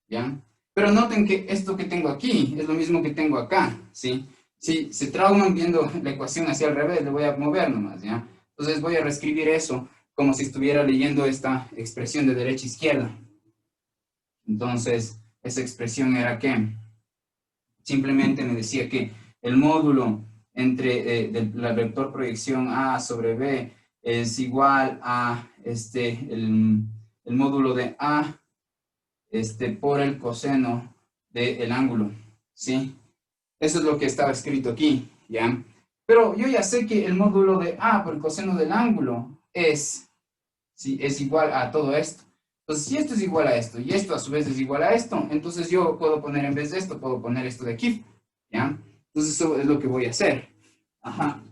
¿ya? Pero noten que esto que tengo aquí es lo mismo que tengo acá, ¿sí? Si se trauman viendo la ecuación hacia el revés, le voy a mover nomás, ¿ya? Entonces voy a reescribir eso como si estuviera leyendo esta expresión de derecha a izquierda. Entonces, esa expresión era que simplemente me decía que el módulo entre la vector proyección A sobre B es igual a el módulo de A por el coseno del ángulo, ¿sí? Eso es lo que estaba escrito aquí, ¿ya? Pero yo ya sé que el módulo de A por el coseno del ángulo ¿sí? Es igual a todo esto. Entonces, si esto es igual a esto y esto a su vez es igual a esto, entonces yo puedo poner en vez de esto, puedo poner esto de aquí, ¿ya? Entonces, eso es lo que voy a hacer. Ajá.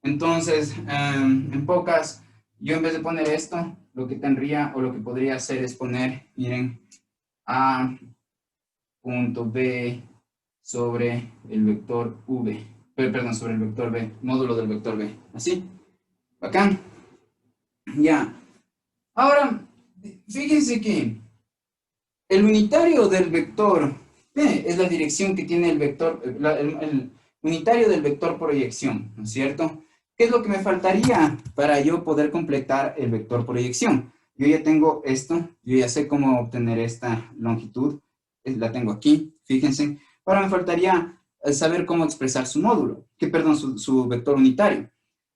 Entonces, en pocas, yo en vez de poner esto, lo que tendría o lo que podría hacer es poner, miren, A punto B sobre el vector V, perdón, sobre el vector B, módulo del vector B. Así. Bacán. Ya. Ahora, fíjense que el unitario del vector P es la dirección que tiene el vector, el unitario del vector proyección, ¿no es cierto? ¿Qué es lo que me faltaría para yo poder completar el vector proyección? Yo ya tengo esto, yo ya sé cómo obtener esta longitud, la tengo aquí, fíjense. Ahora me faltaría saber cómo expresar su módulo, perdón, su vector unitario.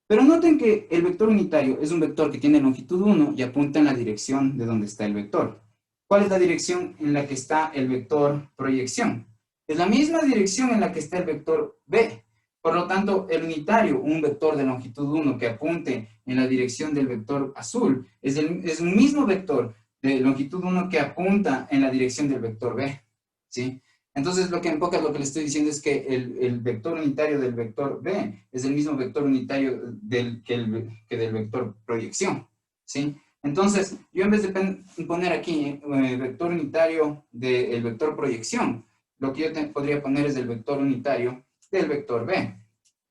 Pero noten que el vector unitario es un vector que tiene longitud 1 y apunta en la dirección de donde está el vector. ¿Cuál es la dirección en la que está el vector proyección? Es la misma dirección en la que está el vector B. Por lo tanto, el unitario, un vector de longitud 1 que apunte en la dirección del vector azul, es un mismo vector de longitud 1 que apunta en la dirección del vector B. ¿Sí? Entonces, lo que en pocas lo que le estoy diciendo es que el vector unitario del vector B es el mismo vector unitario que del vector proyección, ¿sí? Entonces, yo en vez de poner aquí vector unitario del vector proyección, lo que yo podría poner es el vector unitario del vector B,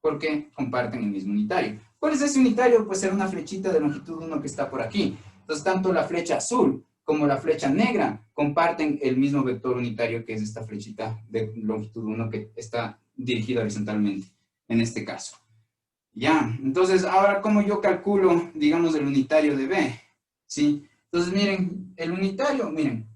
porque comparten el mismo unitario. ¿Cuál es ese unitario? Pues será una flechita de longitud 1 que está por aquí. Entonces, tanto la flecha azul como la flecha negra comparten el mismo vector unitario, que es esta flechita de longitud 1 que está dirigida horizontalmente, en este caso. Ya, entonces ahora cómo yo calculo, digamos, el unitario de B, ¿sí? Entonces miren, el unitario, miren,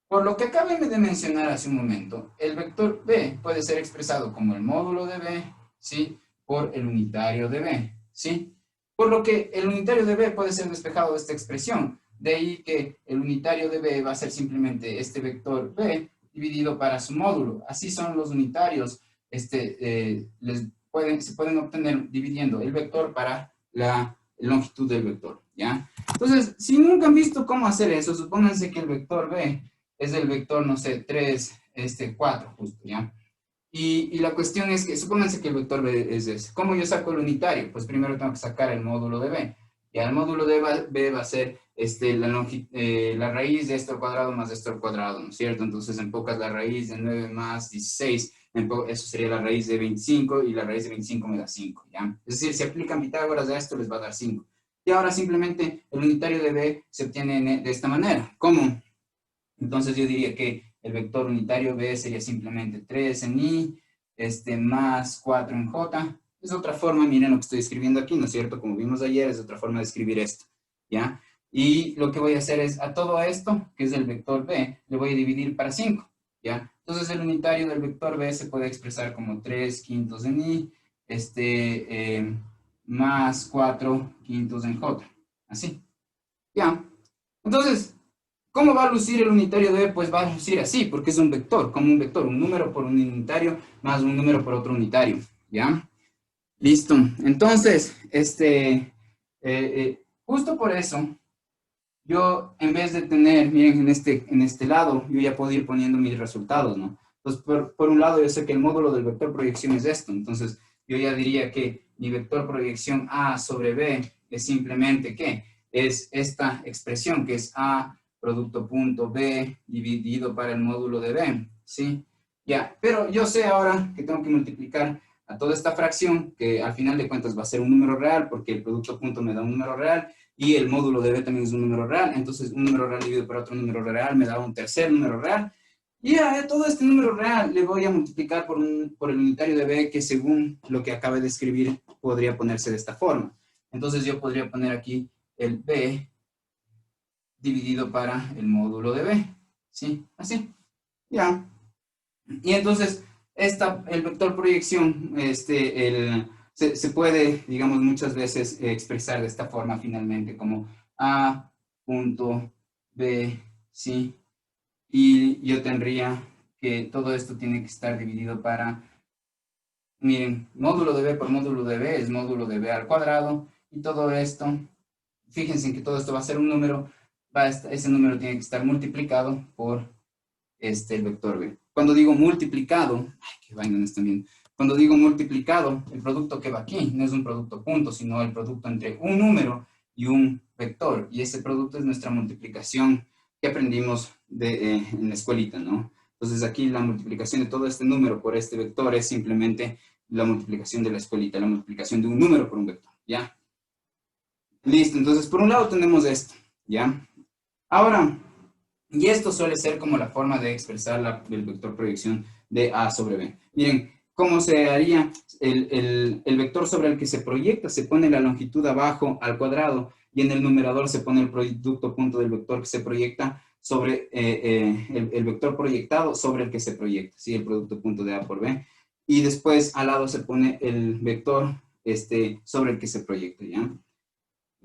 por lo que acabé de mencionar hace un momento, el vector B puede ser expresado como el módulo de B, ¿sí? Por el unitario de B, ¿sí? Por lo que el unitario de B puede ser despejado de esta expresión. De ahí que el unitario de B va a ser simplemente este vector B dividido para su módulo. Así son los unitarios, se pueden obtener dividiendo el vector para la longitud del vector, ¿ya? Entonces, si nunca han visto cómo hacer eso, supónganse que el vector B es el vector, no sé, 3, 4, justo, ¿ya? Y la cuestión es que, supónganse que el vector B es ese. ¿Cómo yo saco el unitario? Pues primero tengo que sacar el módulo de B. Y el módulo de B va a ser la raíz de esto al cuadrado más esto al cuadrado, ¿no es cierto? Entonces, en pocas, la raíz de 9 más 16, eso sería la raíz de 25, y la raíz de 25 me da 5, ¿ya? Es decir, si aplican Pitágoras a esto, les va a dar 5. Y ahora simplemente el unitario de B se obtiene de esta manera. ¿Cómo? Entonces yo diría que el vector unitario B sería simplemente 3 en I, más 4 en J. Es otra forma, miren lo que estoy escribiendo aquí, ¿no es cierto? Como vimos ayer, es otra forma de escribir esto, ¿ya? Y lo que voy a hacer es, a todo esto, que es el vector B, le voy a dividir para 5, ¿ya? Entonces el unitario del vector B se puede expresar como 3 quintos en I, más 4 quintos en J, así, ¿ya? Entonces, ¿cómo va a lucir el unitario de B? Pues va a lucir así, porque es un vector, como un vector, un número por un unitario más un número por otro unitario, ¿ya? Listo. Entonces, justo por eso, yo en vez de tener, miren, en este lado, yo ya puedo ir poniendo mis resultados, ¿no? Entonces, por un lado, yo sé que el módulo del vector proyección es esto, entonces yo ya diría que mi vector proyección A sobre B es simplemente, ¿qué? Es esta expresión, que es A producto punto B dividido para el módulo de B, ¿sí? Ya, pero yo sé ahora que tengo que multiplicar a toda esta fracción, que al final de cuentas va a ser un número real, porque el producto punto me da un número real, y el módulo de B también es un número real, entonces un número real dividido por otro número real me da un tercer número real, y a todo este número real le voy a multiplicar por el unitario de B, que según lo que acabé de escribir, podría ponerse de esta forma. Entonces yo podría poner aquí el B dividido para el módulo de B, ¿sí? Así, ya. Y entonces, el vector proyección, se puede, digamos, muchas veces expresar de esta forma finalmente, como A punto B, ¿sí? Y yo tendría que todo esto tiene que estar dividido para, miren, módulo de B por módulo de B es módulo de B al cuadrado, y todo esto, fíjense en que todo esto va a ser un número, ese número tiene que estar multiplicado por el vector B. Cuando digo multiplicado, ay, qué vaina están viendo. Cuando digo multiplicado, el producto que va aquí no es un producto punto, sino el producto entre un número y un vector. Y ese producto es nuestra multiplicación que aprendimos en la escuelita, ¿no? Entonces aquí la multiplicación de todo este número por este vector es simplemente la multiplicación de la escuelita, la multiplicación de un número por un vector, ¿ya? Listo, entonces por un lado tenemos esto, ¿ya? Ahora, y esto suele ser como la forma de expresar el vector proyección de A sobre B. Miren, ¿cómo se haría? El vector sobre el que se proyecta se pone la longitud abajo al cuadrado, y en el numerador se pone el producto punto del vector que se proyecta sobre el vector proyectado sobre el que se proyecta, ¿sí? El producto punto de A por B. Y después al lado se pone el vector sobre el que se proyecta, ¿ya?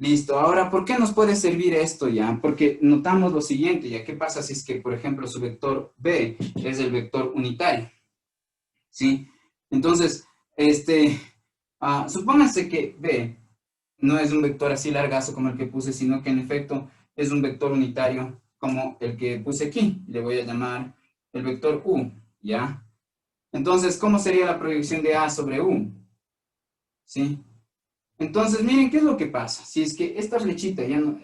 Listo, ahora, ¿por qué nos puede servir esto ya? Porque notamos lo siguiente, ¿ya? ¿Qué pasa si es que, por ejemplo, su vector B es el vector unitario? ¿Sí? Entonces, supóngase que B no es un vector así largazo como el que puse, sino que en efecto es un vector unitario como el que puse aquí. Le voy a llamar el vector U, ¿ya? Entonces, ¿cómo sería la proyección de A sobre U? ¿Sí? Entonces, miren, ¿qué es lo que pasa? Si es que esta flechita ya no,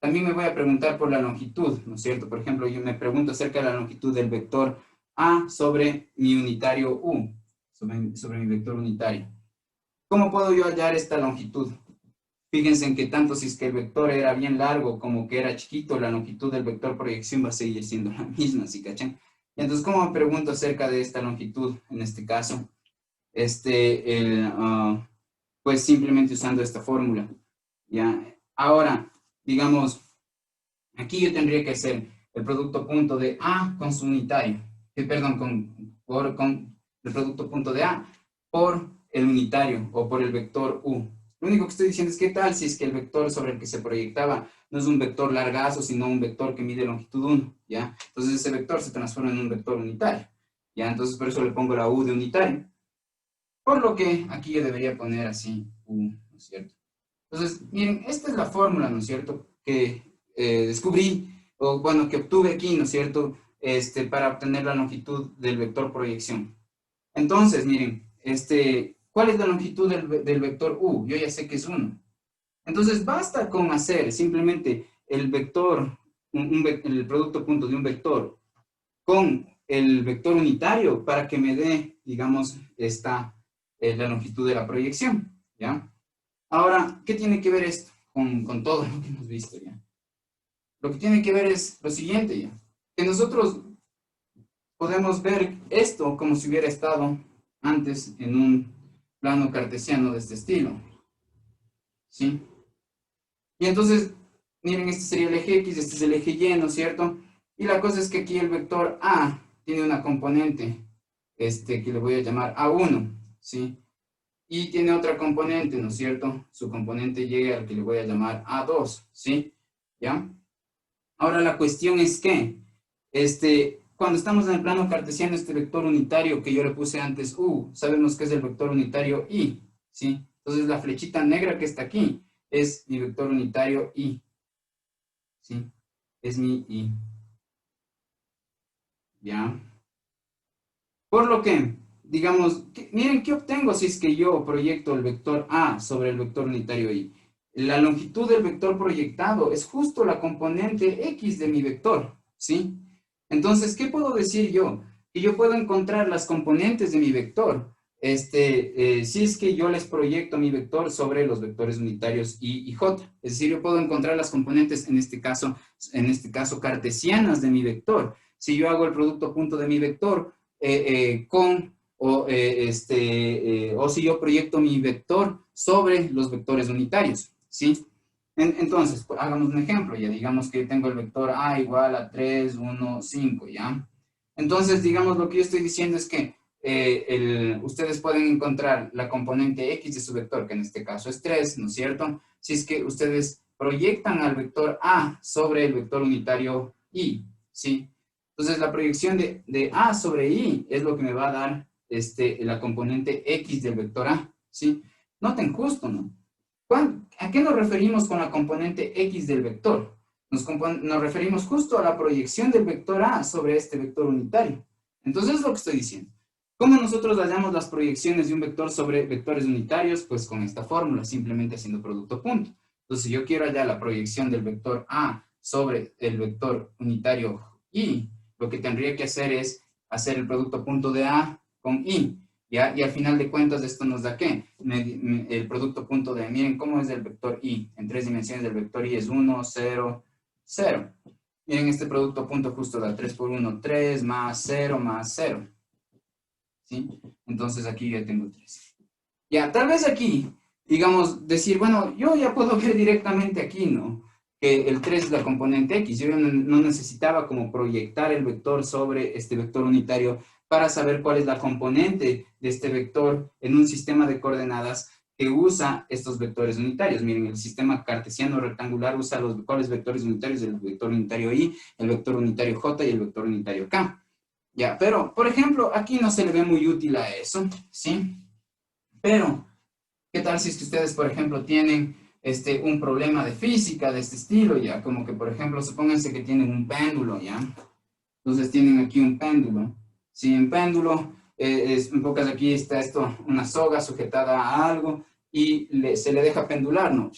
también me voy a preguntar por la longitud, ¿no es cierto? Por ejemplo, yo me pregunto acerca de la longitud del vector A sobre mi unitario U, sobre mi vector unitario. ¿Cómo puedo yo hallar esta longitud? Fíjense en que tanto si es que el vector era bien largo como que era chiquito, la longitud del vector proyección va a seguir siendo la misma, ¿sí cachan? Entonces, ¿cómo me pregunto acerca de esta longitud en este caso? Pues simplemente usando esta fórmula, ¿ya? Ahora, digamos, aquí yo tendría que hacer el producto punto de A con su unitario, perdón, con el producto punto de A por el unitario o por el vector U. Lo único que estoy diciendo es qué tal si es que el vector sobre el que se proyectaba no es un vector largazo, sino un vector que mide longitud 1, ¿ya? Entonces ese vector se transforma en un vector unitario, ¿ya? Entonces por eso le pongo la U de unitario. Por lo que aquí yo debería poner así U, ¿no es cierto? Entonces, miren, esta es la fórmula, ¿no es cierto?, que descubrí, o bueno, que obtuve aquí, ¿no es cierto?, para obtener la longitud del vector proyección. Entonces, miren, ¿cuál es la longitud del vector U? Yo ya sé que es 1. Entonces, basta con hacer simplemente el vector, el producto punto de un vector con el vector unitario para que me dé, digamos, la longitud de la proyección, ¿ya? Ahora, ¿qué tiene que ver esto con todo lo que hemos visto ya? Lo que tiene que ver es lo siguiente ya, que nosotros podemos ver esto como si hubiera estado antes en un plano cartesiano de este estilo, ¿sí? Y entonces, miren, este sería el eje X, este es el eje Y, ¿no es cierto? Y la cosa es que aquí el vector A tiene una componente, que le voy a llamar A1, ¿sí? Y tiene otra componente, ¿no es cierto? Su componente Y al que le voy a llamar A2, ¿sí? ¿Ya? Ahora la cuestión es que, cuando estamos en el plano cartesiano, este vector unitario que yo le puse antes U, sabemos que es el vector unitario I, ¿sí? Entonces la flechita negra que está aquí es mi vector unitario I, ¿sí? Es mi I, ¿ya? Por lo que, digamos, miren, ¿qué obtengo si es que yo proyecto el vector A sobre el vector unitario Y? La longitud del vector proyectado es justo la componente X de mi vector, ¿sí? Entonces, ¿qué puedo decir yo? Que yo puedo encontrar las componentes de mi vector, si es que yo les proyecto mi vector sobre los vectores unitarios Y y J. Es decir, yo puedo encontrar las componentes, en este caso cartesianas de mi vector. Si yo hago el producto punto de mi vector, o si yo proyecto mi vector sobre los vectores unitarios, ¿sí? Entonces, pues, hagamos un ejemplo, ya digamos que tengo el vector A igual a 3, 1, 5, ¿ya? Entonces, digamos, lo que yo estoy diciendo es que ustedes pueden encontrar la componente X de su vector, que en este caso es 3, ¿no es cierto? Si es que ustedes proyectan al vector A sobre el vector unitario Y, ¿sí? Entonces, la proyección de A sobre I es lo que me va a dar la componente X del vector A, ¿sí? Noten justo, ¿no? ¿A qué nos referimos con la componente X del vector? Nos referimos justo a la proyección del vector A sobre este vector unitario. Entonces, es lo que estoy diciendo. ¿Cómo nosotros hallamos las proyecciones de un vector sobre vectores unitarios? Pues con esta fórmula, simplemente haciendo producto punto. Entonces, si yo quiero hallar la proyección del vector A sobre el vector unitario Y, lo que tendría que hacer es hacer el producto punto de A con I, ¿ya? Y al final de cuentas, esto nos da ¿qué? El producto punto de, miren cómo es el vector I. En 3 dimensiones del vector I es 1, 0, 0. Miren, este producto punto justo da 3 por 1, 3, más 0, más 0. ¿Sí? Entonces aquí ya tengo 3. Ya, tal vez aquí, digamos, decir, bueno, yo ya puedo ver directamente aquí, ¿no? Que el 3 es la componente X. Yo no necesitaba como proyectar el vector sobre este vector unitario para saber cuál es la componente de este vector en un sistema de coordenadas que usa estos vectores unitarios. Miren, el sistema cartesiano rectangular usa ¿cuáles vectores unitarios? El vector unitario Y, el vector unitario J y el vector unitario K. Ya, pero, por ejemplo, aquí no se le ve muy útil a eso, ¿sí? Pero, ¿qué tal si es que ustedes, por ejemplo, tienen un problema de física de este estilo, ya? Como que, por ejemplo, supónganse que tienen un péndulo, ¿ya? Entonces tienen aquí un péndulo. Si un péndulo, en pocas aquí está esto, una soga sujetada a algo y se le deja pendular, ¿no?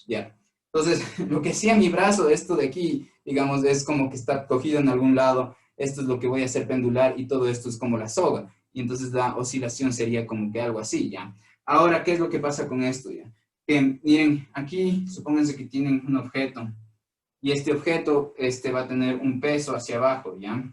Ya. Entonces, lo que hacía mi brazo, esto de aquí, digamos, es como que está cogido en algún lado. Esto es lo que voy a hacer pendular y todo esto es como la soga. Y entonces la oscilación sería como que algo así, ¿ya? Ahora, ¿qué es lo que pasa con esto, ya? Que, miren, aquí, supónganse que tienen un objeto y este objeto va a tener un peso hacia abajo, ¿ya?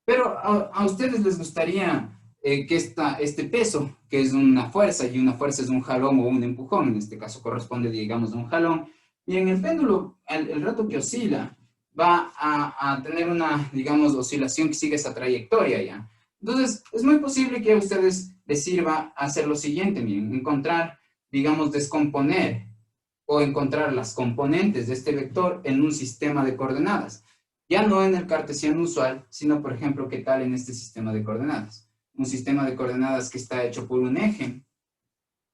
Pero a ustedes les gustaría que este peso, que es una fuerza, y una fuerza es un jalón o un empujón, en este caso corresponde, digamos, a un jalón, y en el péndulo, el rato que oscila, va a tener una, digamos, oscilación que sigue esa trayectoria, ¿ya? Entonces, es muy posible que ustedes les sirva hacer lo siguiente, miren, encontrar, digamos, descomponer o encontrar las componentes de este vector en un sistema de coordenadas. Ya no en el cartesiano usual, sino, por ejemplo, ¿qué tal en este sistema de coordenadas? Un sistema de coordenadas que está hecho por un eje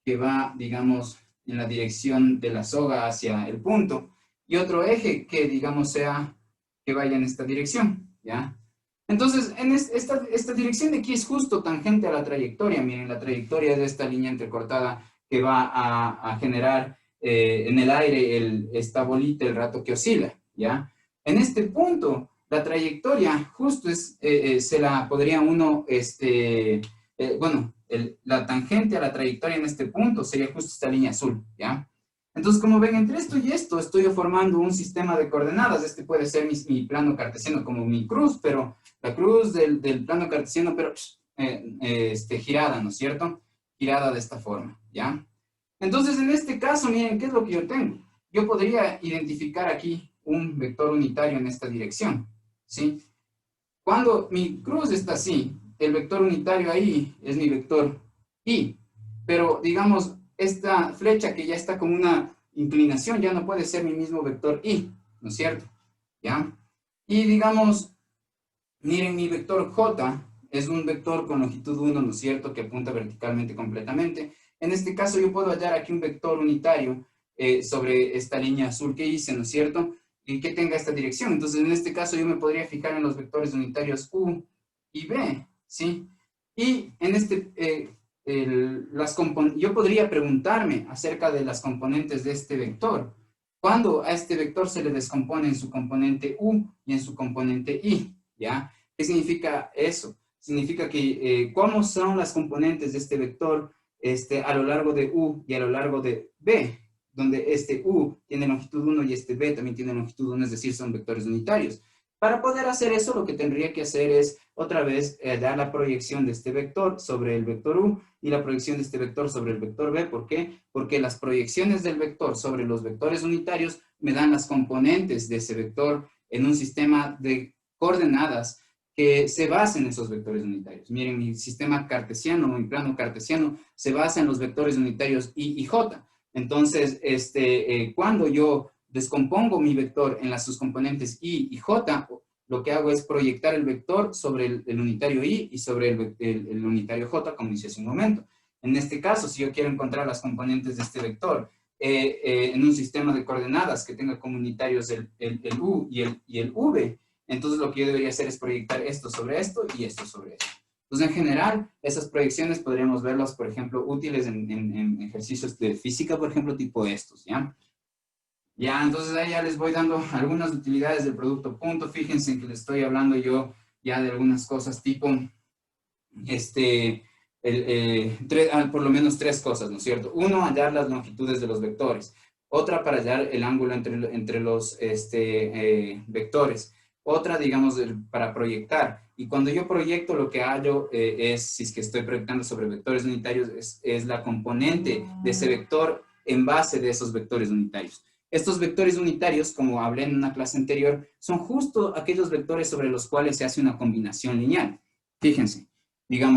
que va, digamos, en la dirección de la soga hacia el punto, y otro eje que, digamos, sea que vaya en esta dirección, ¿ya? Entonces, en esta dirección de aquí es justo tangente a la trayectoria. Miren, la trayectoria de esta línea entrecortada que va a generar en el aire esta bolita el rato que oscila, ¿ya? En este punto, la trayectoria justo se la podría uno, bueno, la tangente a la trayectoria en este punto sería justo esta línea azul, ¿ya? Entonces, como ven, entre esto y esto estoy formando un sistema de coordenadas. Este puede ser mi plano cartesiano como mi cruz, pero la cruz del plano cartesiano, pero girada, ¿no es cierto? Girada de esta forma, ¿ya? Entonces, en este caso, miren, ¿qué es lo que yo tengo? Yo podría identificar aquí un vector unitario en esta dirección, ¿sí? Cuando mi cruz está así, el vector unitario ahí es mi vector y, pero digamos, esta flecha que ya está con una inclinación ya no puede ser mi mismo vector y, ¿no es cierto? ¿Ya? Y digamos, miren, mi vector j es un vector con longitud 1, ¿no es cierto?, que apunta verticalmente completamente. En este caso yo puedo hallar aquí un vector unitario sobre esta línea azul que hice, ¿no es cierto?, y que tenga esta dirección. Entonces, en este caso yo me podría fijar en los vectores unitarios u y b, ¿sí? Y en yo podría preguntarme acerca de las componentes de este vector. ¿Cuándo a este vector se le descompone en su componente u y en su componente y? ¿Ya? ¿Qué significa eso? Significa que cómo son las componentes de este vector a lo largo de u y a lo largo de b, donde este u tiene longitud 1 y este b también tiene longitud 1, es decir, son vectores unitarios. Para poder hacer eso, lo que tendría que hacer es, otra vez, dar la proyección de este vector sobre el vector u y la proyección de este vector sobre el vector b. ¿Por qué? Porque las proyecciones del vector sobre los vectores unitarios me dan las componentes de ese vector en un sistema de coordenadas que se basa en esos vectores unitarios. Miren, mi sistema cartesiano, mi plano cartesiano, se basa en los vectores unitarios i y j. Entonces, cuando yo descompongo mi vector en sus componentes i y j, lo que hago es proyectar el vector sobre el unitario i y sobre el unitario j, como hice hace un momento. En este caso, si yo quiero encontrar las componentes de este vector en un sistema de coordenadas que tenga como unitarios el u y el v, entonces lo que yo debería hacer es proyectar esto sobre esto y esto sobre esto. Entonces, en general, esas proyecciones podríamos verlas, por ejemplo, útiles en ejercicios de física, por ejemplo, tipo estos, ¿ya? Ya, entonces ahí ya les voy dando algunas utilidades del producto punto. Fíjense que les estoy hablando yo ya de algunas cosas tipo, por lo menos tres cosas, ¿no es cierto? Uno, hallar las longitudes de los vectores. Otra, para hallar el ángulo entre los vectores. Otra, digamos, para proyectar. Y cuando yo proyecto, lo que hallo si es que estoy proyectando sobre vectores unitarios, es la componente de ese vector en base de esos vectores unitarios. Estos vectores unitarios, como hablé en una clase anterior, son justo aquellos vectores sobre los cuales se hace una combinación lineal. Fíjense, digamos,